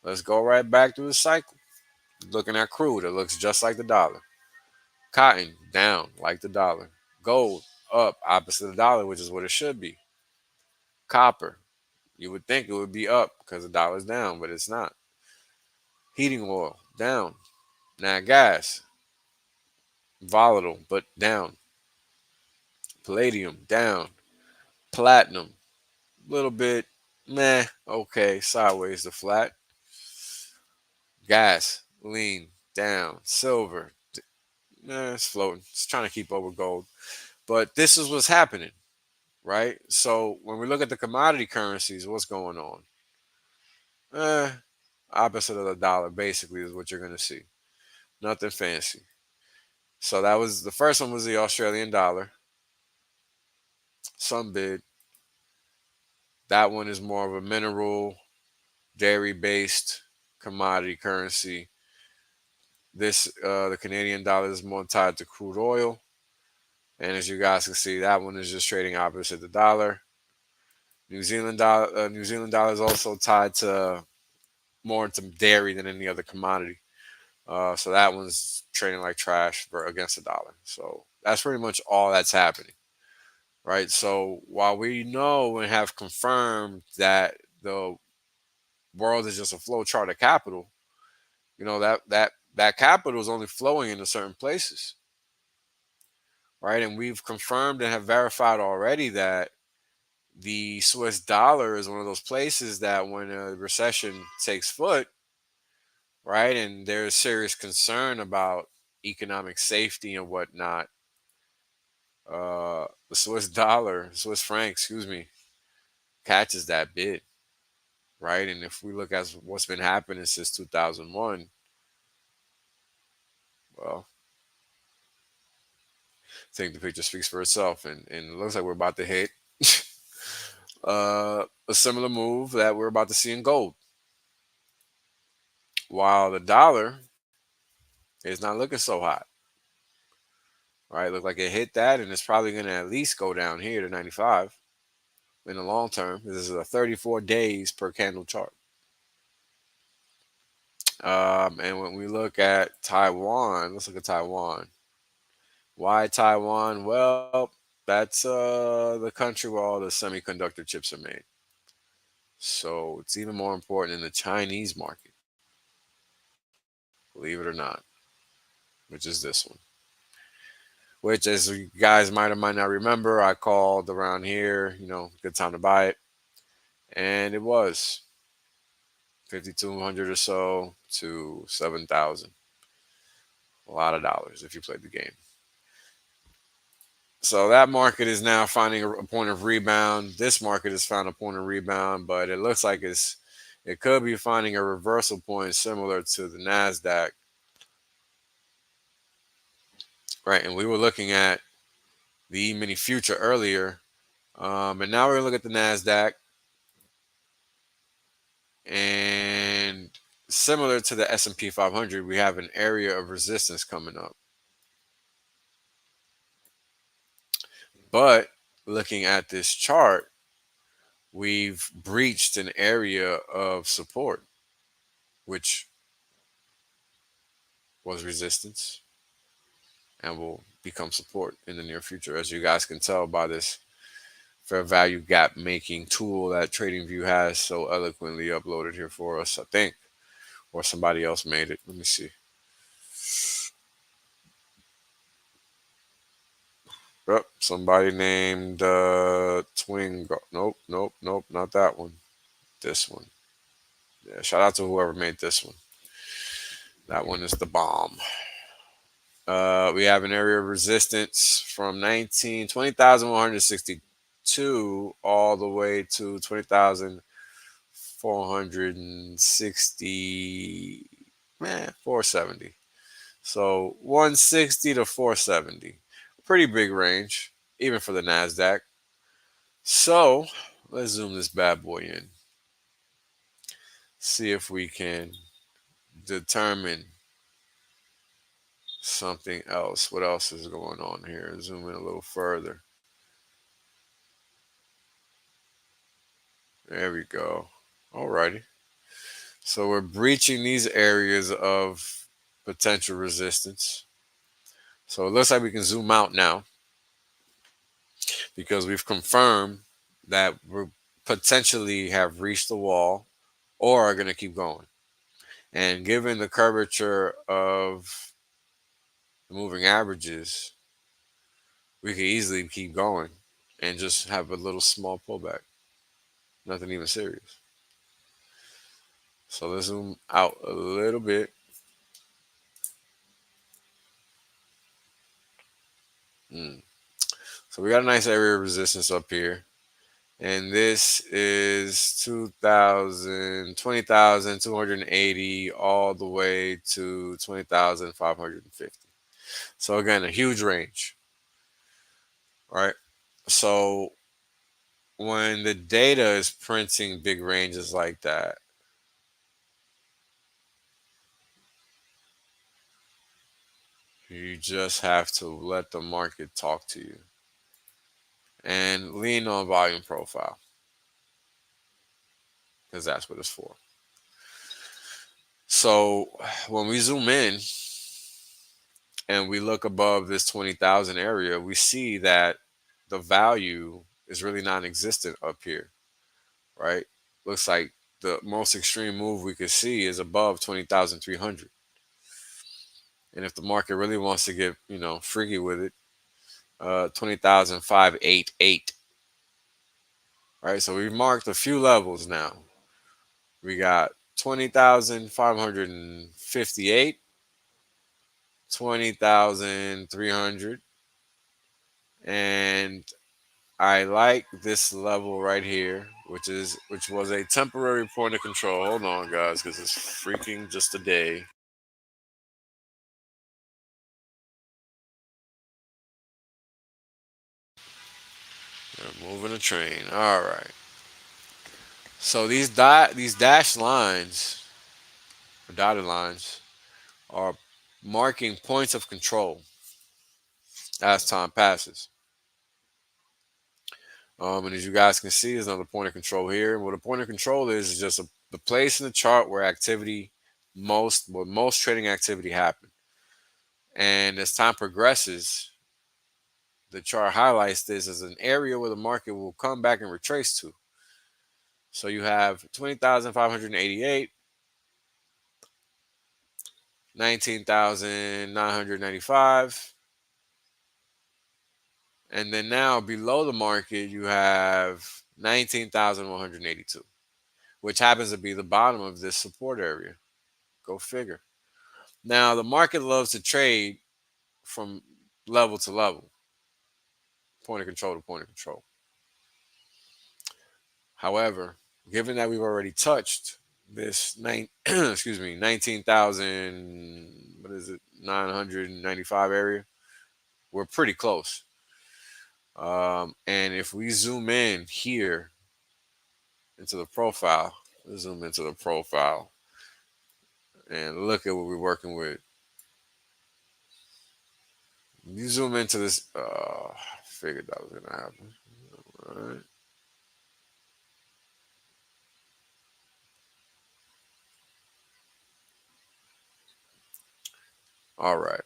S1: let's go right back to the cycle. Looking at crude, it looks just like the dollar. Cotton, down like the dollar. Gold, up, opposite the dollar, which is what it should be. Copper, you would think it would be up because the dollar's down, but it's not. Heating oil, down. Nat gas, volatile, but down. Palladium down. Platinum, little bit meh, okay, sideways to flat. Gas, lean, down. Silver, it's floating. It's trying to keep up with gold. But this is what's happening, right? So when we look at the commodity currencies, what's going on? Eh, Opposite of the dollar, basically, is what you're going to see. Nothing fancy. So that was the first one was the Australian dollar. Some bid. That one is more of a mineral, dairy based commodity currency. The Canadian dollar is more tied to crude oil. And as you guys can see, that one is just trading opposite the dollar. New Zealand dollar is also tied to more into dairy than any other commodity. So that one's trading like trash against the dollar. So that's pretty much all that's happening, right? So while we know and have confirmed that the world is just a flow chart of capital, that capital is only flowing into certain places, right? And we've confirmed and have verified already that the Swiss dollar is one of those places that when a recession takes foot, right, and there's serious concern about economic safety and whatnot, the Swiss franc, excuse me, catches that bid, right? And if we look at what's been happening since 2001, well, I think the picture speaks for itself, and it looks like we're about to hit a similar move that we're about to see in gold. While the dollar is not looking so hot, right? Look like it hit that, and it's probably going to at least go down here to 95 in the long term. This is a 34 days per candle chart. And when we look at Taiwan, let's look at Taiwan. Why Taiwan? Well, that's the country where all the semiconductor chips are made. So it's even more important in the Chinese market, believe it or not, which is this one. Which, as you guys might or might not remember, I called around here, good time to buy it. And it was 5,200 or so to 7,000. A lot of dollars if you played the game. So that market is now finding a point of rebound. This market has found a point of rebound, but it looks like it could be finding a reversal point similar to the NASDAQ. Right, and we were looking at the E-mini future earlier. And now we're going to look at the NASDAQ. And similar to the S&P 500, we have an area of resistance coming up. But looking at this chart, we've breached an area of support, which was resistance and will become support in the near future, as you guys can tell by this fair value gap making tool that TradingView has so eloquently uploaded here for us, I think, or somebody else made it. Let me see. Oh, somebody named Twingo. Nope, not that one. This one. Yeah, shout out to whoever made this one. That one is the bomb. We have an area of resistance from 20,162 all the way to 20,460, 470. So 160 to 470. Pretty big range, even for the NASDAQ. So let's zoom this bad boy in. See if we can determine something else. What else is going on here? Zoom in a little further. There we go. Alrighty. So we're breaching these areas of potential resistance. So it looks like we can zoom out now because we've confirmed that we potentially have reached the wall or are going to keep going. And given the curvature of the moving averages, we could easily keep going and just have a little small pullback. Nothing even serious. So let's zoom out a little bit. Mm. So we got a nice area of resistance up here. And this is 20,280 all the way to 20,550. So again, a huge range, right? So when the data is printing big ranges like that, you just have to let the market talk to you and lean on volume profile because that's what it's for. So when we zoom in and we look above this 20,000 area, we see that the value is really non-existent up here, right? Looks like the most extreme move we could see is above 20,300. And if the market really wants to get, freaky with it, 20,588, right? So we've marked a few levels now. We got 20,558, 20,300, and I like this level right here, which was a temporary point of control. Hold on, guys, because it's freaking just a day. I'm moving a train. All right. So these dashed lines or dotted lines are marking points of control as time passes. And as you guys can see, there's another point of control here. What a point of control is just the place in the chart where most trading activity happens. And as time progresses, the chart highlights this as an area where the market will come back and retrace to. So you have 20,588, 19,995, and then now below the market you have 19,182, which happens to be the bottom of this support area. Go figure. Now the market loves to trade from level to level, point of control to point of control. However, given that we've already touched this excuse me, 19,000, what is it, 995 area, we're pretty close. And if we zoom in here into the profile, let's zoom into the profile and look at what we're working with. You zoom into this, I figured that was gonna happen. All right. All right.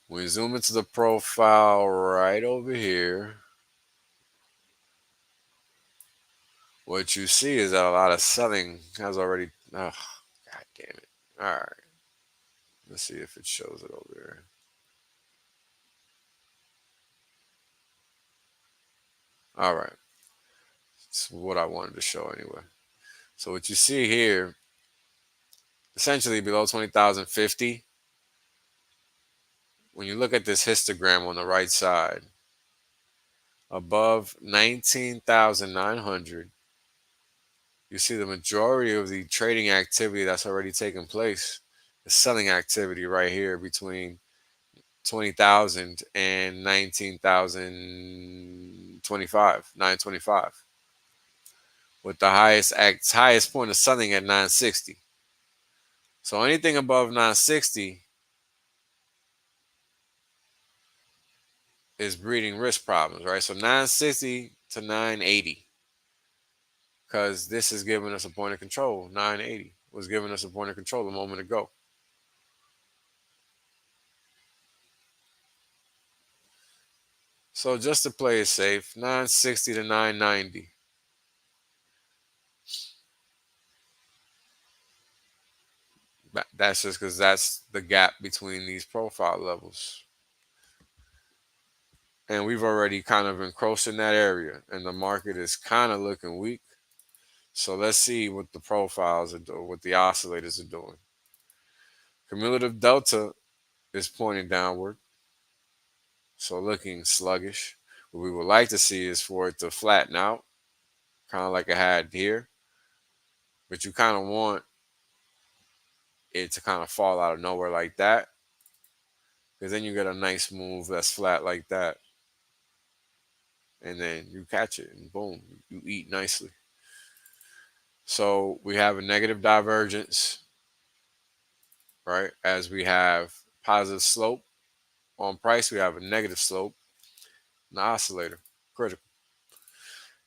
S1: We zoom into the profile right over here. What you see is that a lot of selling has already. Oh, God damn it! All right, let's see if it shows it over here. All right, it's what I wanted to show anyway. So what you see here, essentially below 20,050. When you look at this histogram on the right side, above 19,900, you see the majority of the trading activity that's already taken place. The selling activity right here between 20,000 and 19,025, 925, with the highest point of selling at 960. So anything above 960 is breeding risk problems, right? So 960 to 980, because this is giving us a point of control. 980 was giving us a point of control a moment ago. So just to play it safe, 960 to 990. That's just because that's the gap between these profile levels. and we've already kind of encroached in that area, and the market is kind of looking weak. So let's see what the profiles are doing, what the oscillators are doing. Cumulative delta is pointing downward, so looking sluggish. What we would like to see is for it to flatten out, kind of like it had here, but you kind of want it to kind of fall out of nowhere like that, because then you get a nice move that's flat like that, and then you catch it and boom, you eat nicely. So we have a negative divergence, right? As we have positive slope on price, we have a negative slope in the oscillator, critical.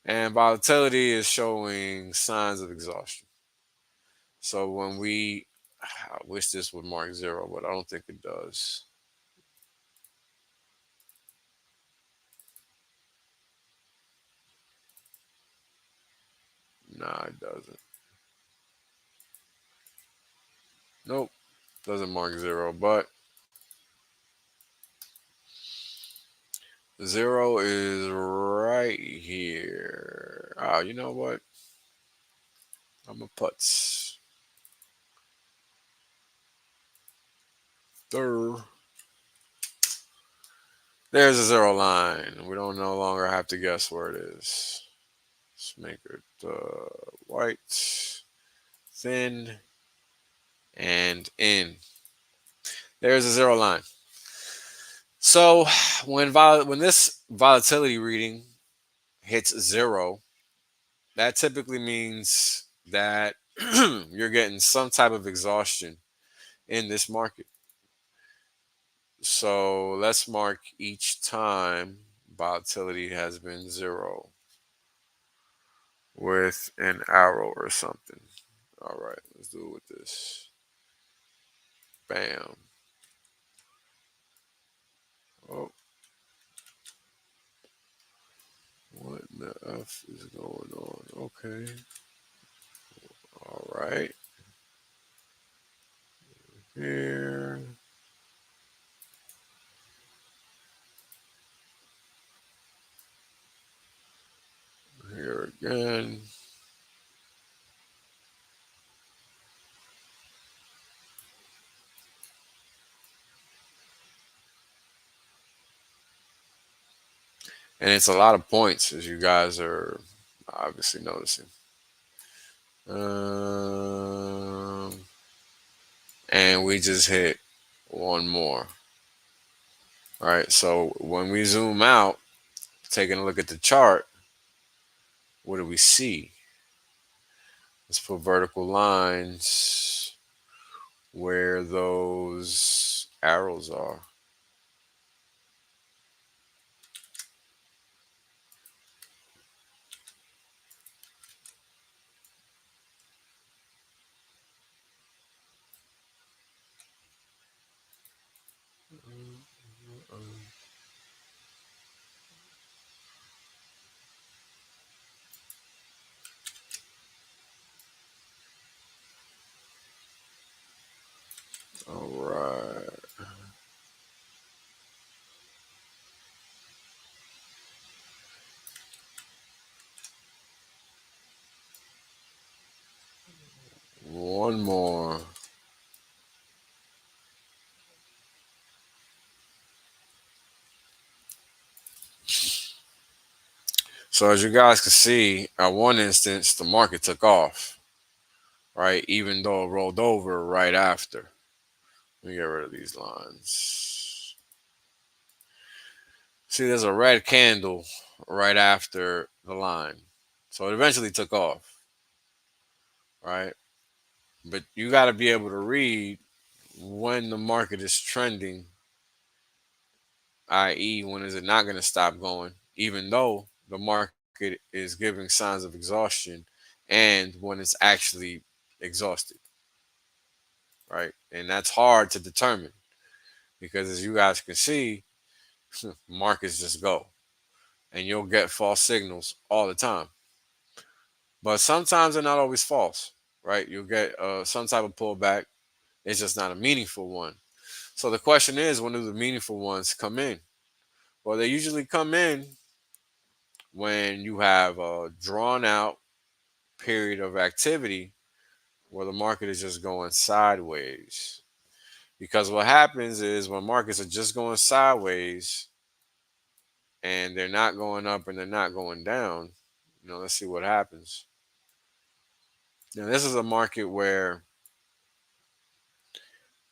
S1: And volatility is showing signs of exhaustion. So when I wish this would mark zero, but I don't think it does. Nah, it doesn't. Nope, doesn't mark zero, but zero is right here. Oh, you know what? I'm a putz. There's a zero line. We don't no longer have to guess where it is. Let's make it white, thin, and in. There's a zero line. So when this volatility reading hits zero, that typically means that you're getting some type of exhaustion in this market. So let's mark each time volatility has been zero with an arrow or something. All right, let's do it with this. Bam. Oh, what in the F is going on? Okay. All right. Here. Here again. And it's a lot of points, as you guys are obviously noticing. Um, and we just hit one more. All right. So when we zoom out, taking a look at the chart, what do we see? Let's put vertical lines where those arrows are. All right. One more. So as you guys can see, at one instance, the market took off, right? Even though it rolled over right after. Let me get rid of these lines. See, there's a red candle right after the line. So it eventually took off, right? But you got to be able to read when the market is trending, i.e., when is it not going to stop going, even though the market is giving signs of exhaustion, and when it's actually exhausted, right? And that's hard to determine because, as you guys can see, markets just go and you'll get false signals all the time. But sometimes they're not always false, right? You'll get some type of pullback. It's just not a meaningful one. So the question is, when do the meaningful ones come in? Well, they usually come in when you have a drawn out period of activity where the market is just going sideways. Because what happens is when markets are just going sideways and they're not going up and they're not going down, let's see what happens. Now, this is a market where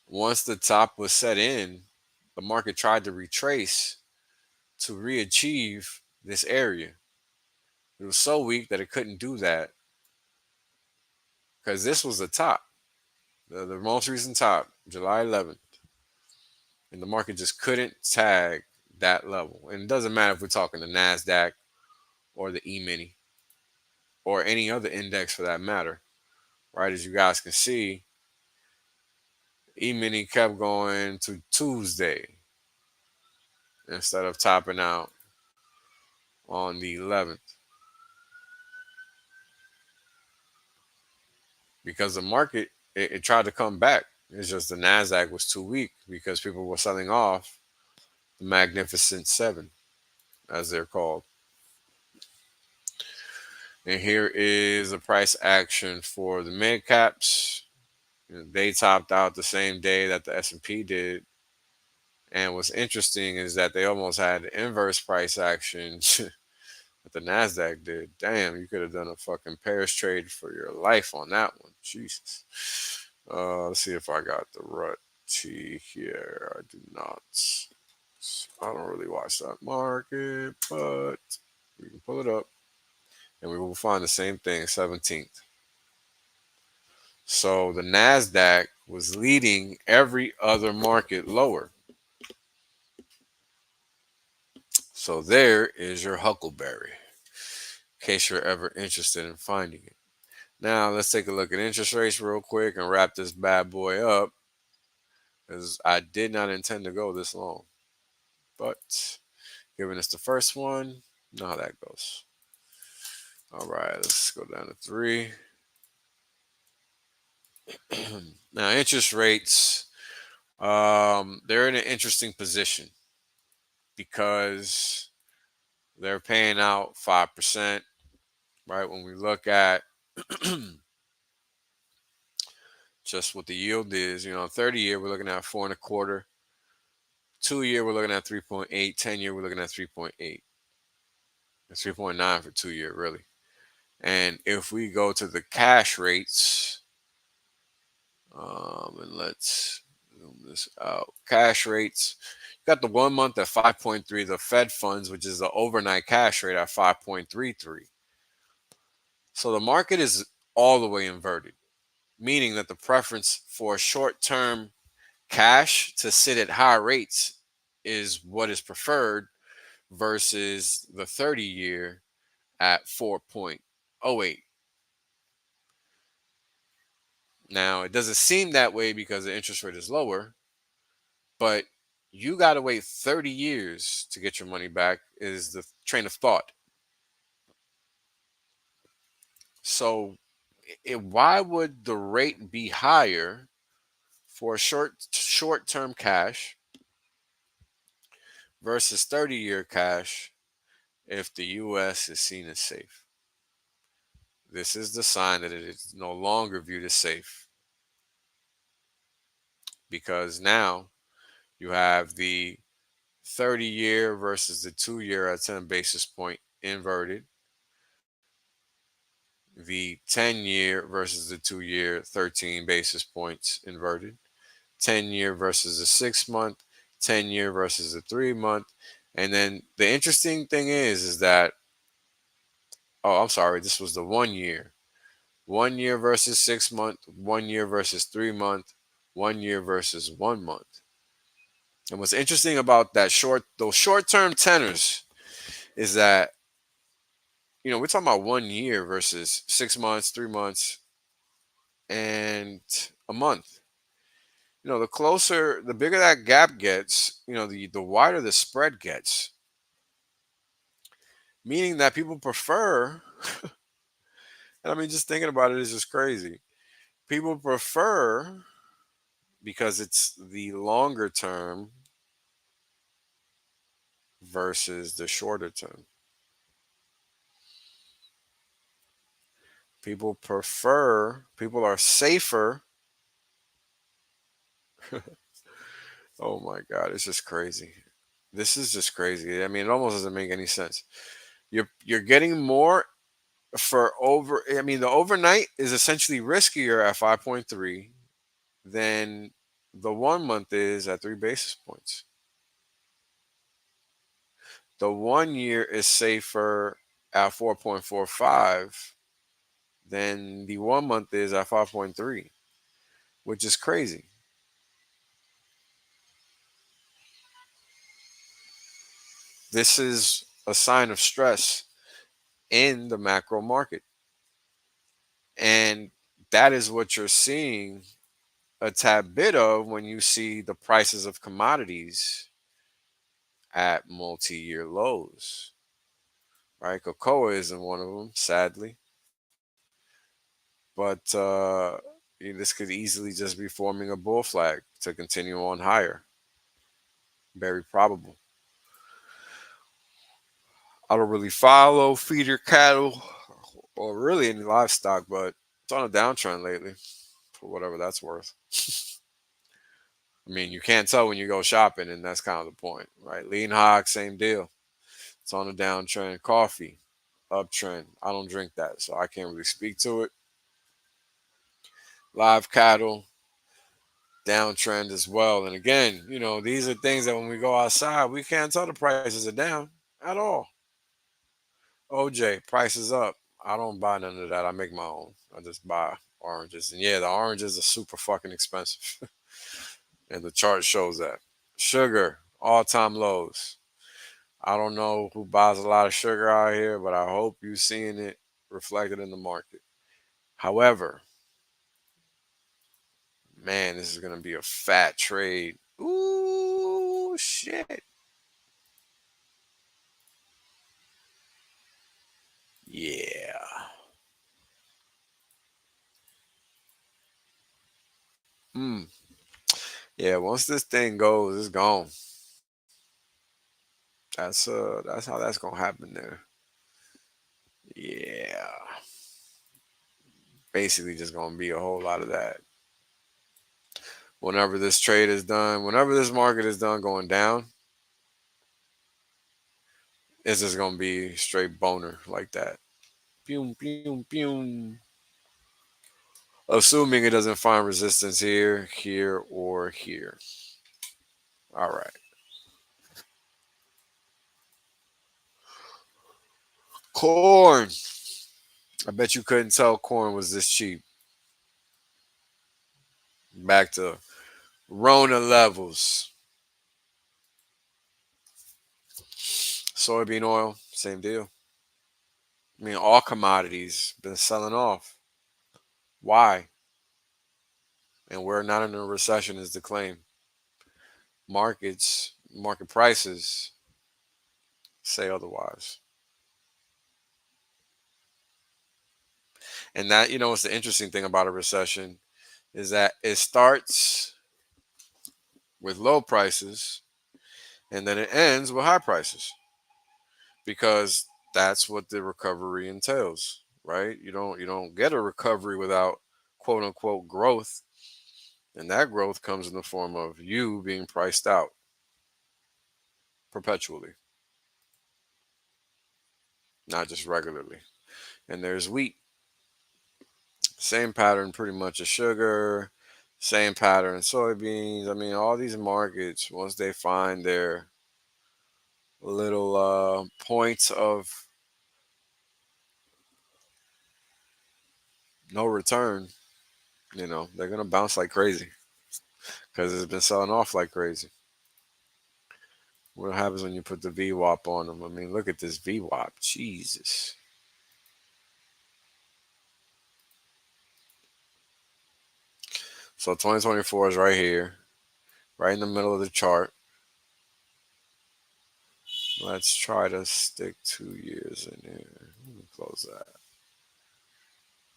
S1: once the top was set in, the market tried to retrace to re-achieve this area. It was so weak that it couldn't do that because this was the top, the most recent top, July 11th, and the market just couldn't tag that level. And it doesn't matter if we're talking the NASDAQ or the E-mini or any other index for that matter, right? As you guys can see, E-mini kept going to Tuesday instead of topping out on the 11th because the market it tried to come back. It's just the NASDAQ was too weak because people were selling off the Magnificent Seven, as they're called. And here is the price action for the mid caps. They topped out the same day that the S&P did. And what's interesting is that they almost had the inverse price action that the NASDAQ did. Damn, you could have done a fucking pairs trade for your life on that one. Jesus. Let's see if I got the rut T here. I do not. I don't really watch that market, but we can pull it up and we will find the same thing, 17th. So the NASDAQ was leading every other market lower. So there is your huckleberry, in case you're ever interested in finding it. Now let's take a look at interest rates real quick and wrap this bad boy up, because I did not intend to go this long. But given it's the first one, you know how that goes. All right, let's go down to 3. Now interest rates, they're in an interesting position because they're paying out 5%, right? When we look at just what the yield is, 30-year, we're looking at 4.25. 2-year, we're looking at 3.8. 10-year, we're looking at 3.8. 3.9 for 2-year, really. And if we go to the cash rates, and let's zoom this out. Cash rates, you got the 1 month at 5.3, the Fed funds, which is the overnight cash rate at 5.33. So the market is all the way inverted, meaning that the preference for short-term cash to sit at higher rates is what is preferred versus the 30-year at 4.08. Now, it doesn't seem that way because the interest rate is lower, but you got to wait 30 years to get your money back is the train of thought. So why would the rate be higher for short-term cash versus 30-year cash if the US is seen as safe? This is the sign that it is no longer viewed as safe, because now you have the 30-year versus the 2-year at 10 basis point inverted, the 10-year versus the 2-year 13 basis points inverted, 10-year versus the 6-month, 10-year versus the 3-month. And then the interesting thing is that, oh, I'm sorry, this was the 1-year. 1-year versus 6-month, 1-year versus 3-month, 1-year versus 1-month. And what's interesting about those short-term tenors is that, we're talking about 1 year versus 6 months, 3 months, and a month. The bigger that gap gets, the wider the spread gets. Meaning that people prefer, and I mean, just thinking about it is just crazy. People prefer, because it's the longer term versus the shorter term. People are safer. Oh my God, it's just crazy. This is just crazy. I mean, it almost doesn't make any sense. You're getting more for over. I mean, the overnight is essentially riskier at 5.3 than the 1 month is at 3 basis points. The 1 year is safer at 4.45 than the 1 month is at 5.3, which is crazy. This is a sign of stress in the macro market. And that is what you're seeing a tad bit of when you see the prices of commodities at multi-year lows. Right? Cocoa isn't one of them, sadly. But this could easily just be forming a bull flag to continue on higher. Very probable. I don't really follow feeder cattle or really any livestock, but it's on a downtrend lately, for whatever that's worth. I mean, you can't tell when you go shopping, and that's kind of the point, right? Lean hog, same deal. It's on a downtrend. Coffee, uptrend. I don't drink that, so I can't really speak to it. Live cattle, downtrend as well. And again, these are things that when we go outside, we can't tell the prices are down at all. OJ, prices up. I don't buy none of that. I make my own. I just buy oranges. And yeah, the oranges are super fucking expensive. And the chart shows that. Sugar, all-time lows. I don't know who buys a lot of sugar out here, but I hope you're seeing it reflected in the market. However, man, this is going to be a fat trade. Ooh, shit. Yeah. Mm. Yeah, once this thing goes, it's gone. That's how that's gonna happen there. Yeah. Basically just gonna be a whole lot of that. Whenever this trade is done, whenever this market is done going down, it's just gonna be straight boner like that. Boom, boom, boom. Assuming it doesn't find resistance here, here, or here. All right. Corn. I bet you couldn't tell corn was this cheap. Back to Rona levels. Soybean oil, same deal. I mean, all commodities been selling off. Why? And we're not in a recession is the claim. Market prices say otherwise. And that, what's the interesting thing about a recession is that it starts with low prices and then it ends with high prices because that's what the recovery entails, right? You don't get a recovery without quote unquote growth, and that growth comes in the form of you being priced out perpetually, not just regularly. And there's wheat, same pattern pretty much as sugar, same pattern soybeans. I mean, all these markets, once they find their little points of no return, they're gonna bounce like crazy because it's been selling off like crazy. What happens when you put the VWAP on them? I mean, look at this VWAP. Jesus. So 2024 is right here, right in the middle of the chart. Let's try to stick 2 years in here. Let me close that.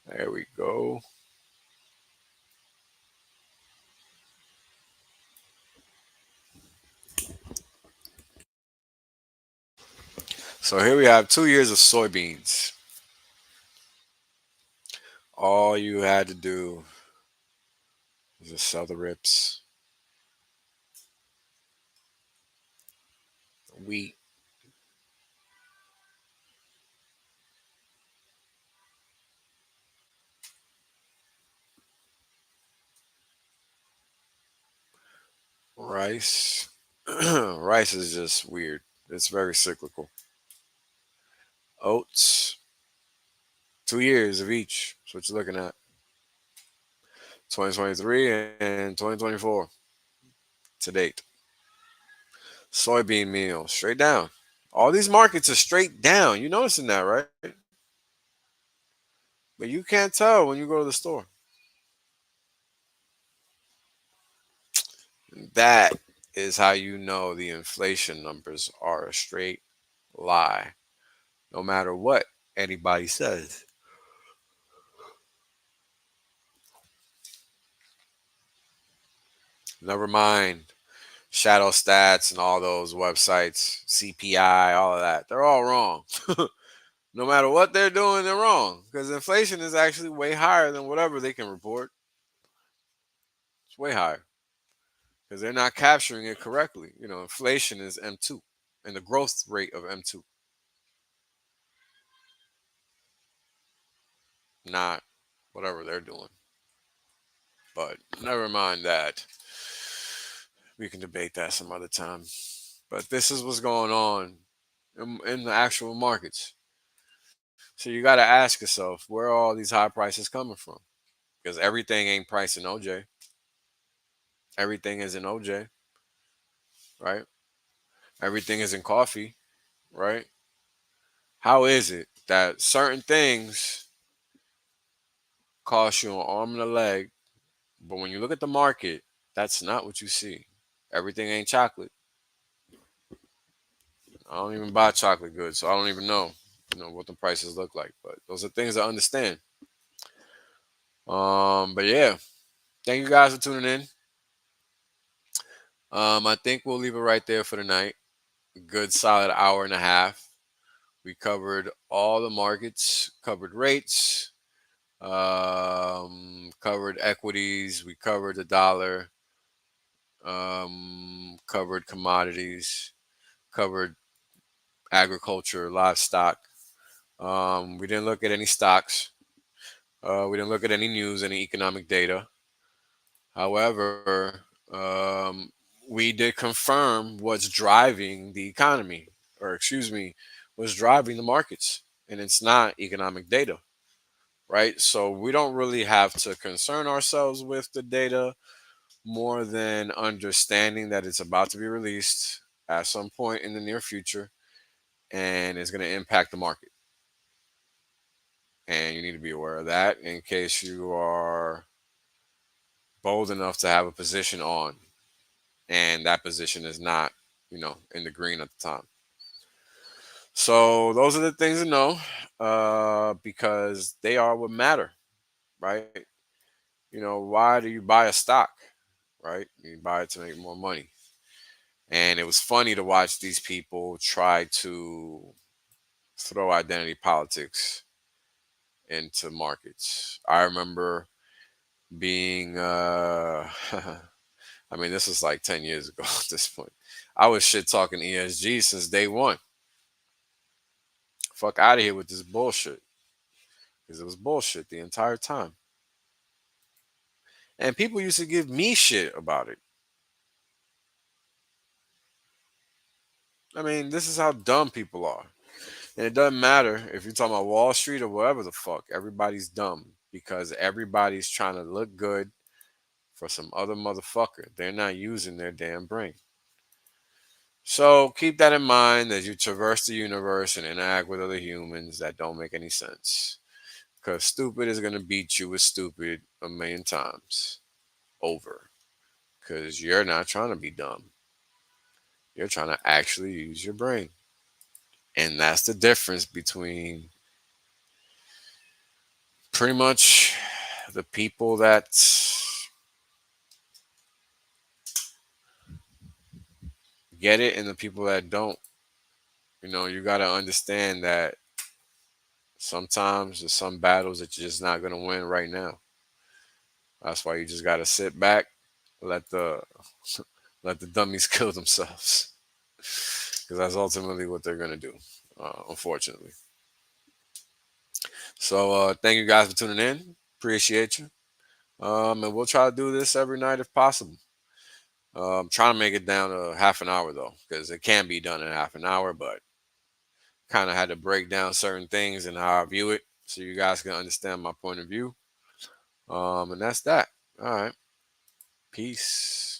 S1: There we go. So here we have 2 years of soybeans. All you had to do is just sell the rips. Wheat, rice. Rice is just weird. It's very cyclical. Oats, 2 years of each. That's what you're looking at. 2023 and 2024 to date. Soybean meal, straight down. All these markets are straight down. You noticing that, right? But you can't tell when you go to the store. That is how you know the inflation numbers are a straight lie, no matter what anybody says. Never mind shadow stats and all those websites, CPI, all of that. They're all wrong. No matter what they're doing, they're wrong because inflation is actually way higher than whatever they can report. It's way higher because they're not capturing it correctly. Inflation is M2 and the growth rate of M2, not whatever they're doing. But never mind that. We can debate that some other time. But this is what's going on in the actual markets. So you got to ask yourself, where are all these high prices coming from? Because everything ain't priced in OJ. Everything is in OJ, right? Everything is in coffee, right? How is it that certain things cost you an arm and a leg, but when you look at the market, that's not what you see? Everything ain't chocolate. I don't even buy chocolate goods, so I don't even know what the prices look like. But those are things I understand. But yeah, thank you guys for tuning in. I think we'll leave it right there for tonight. Good solid hour and a half. We covered all the markets, covered rates, covered equities, we covered the dollar, covered commodities, covered agriculture, livestock. We didn't look at any stocks. We didn't look at any news, any economic data. However, we did confirm what's driving the economy, or excuse me, what's driving the markets, and it's not economic data, right? So we don't really have to concern ourselves with the data more than understanding that it's about to be released at some point in the near future and it's going to impact the market. And you need to be aware of that in case you are bold enough to have a position on and that position is not, in the green at the time. So those are the things to know because they are what matter, right? Why do you buy a stock, right? You buy it to make more money. And it was funny to watch these people try to throw identity politics into markets. I remember being, I mean, this was like 10 years ago at this point. I was shit talking ESG since day one. Fuck out of here with this bullshit. Because it was bullshit the entire time. And people used to give me shit about it. I mean, this is how dumb people are. And it doesn't matter if you're talking about Wall Street or whatever the fuck. Everybody's dumb because everybody's trying to look good for some other motherfucker. They're not using their damn brain. So keep that in mind as you traverse the universe and interact with other humans that don't make any sense. Because stupid is going to beat you with stupid a million times over. Because you're not trying to be dumb. You're trying to actually use your brain. And that's the difference between pretty much the people that get it and the people that don't. You got to understand that sometimes there's some battles that you're just not going to win right now. That's why you just got to sit back, let the let the dummies kill themselves, because that's ultimately what they're going to do, unfortunately. So thank you guys for tuning in. Appreciate you. And we'll try to do this every night if possible. Trying to make it down to half an hour though, because it can be done in half an hour, but kind of had to break down certain things and how I view it so you guys can understand my point of view. And that's that. All right. Peace.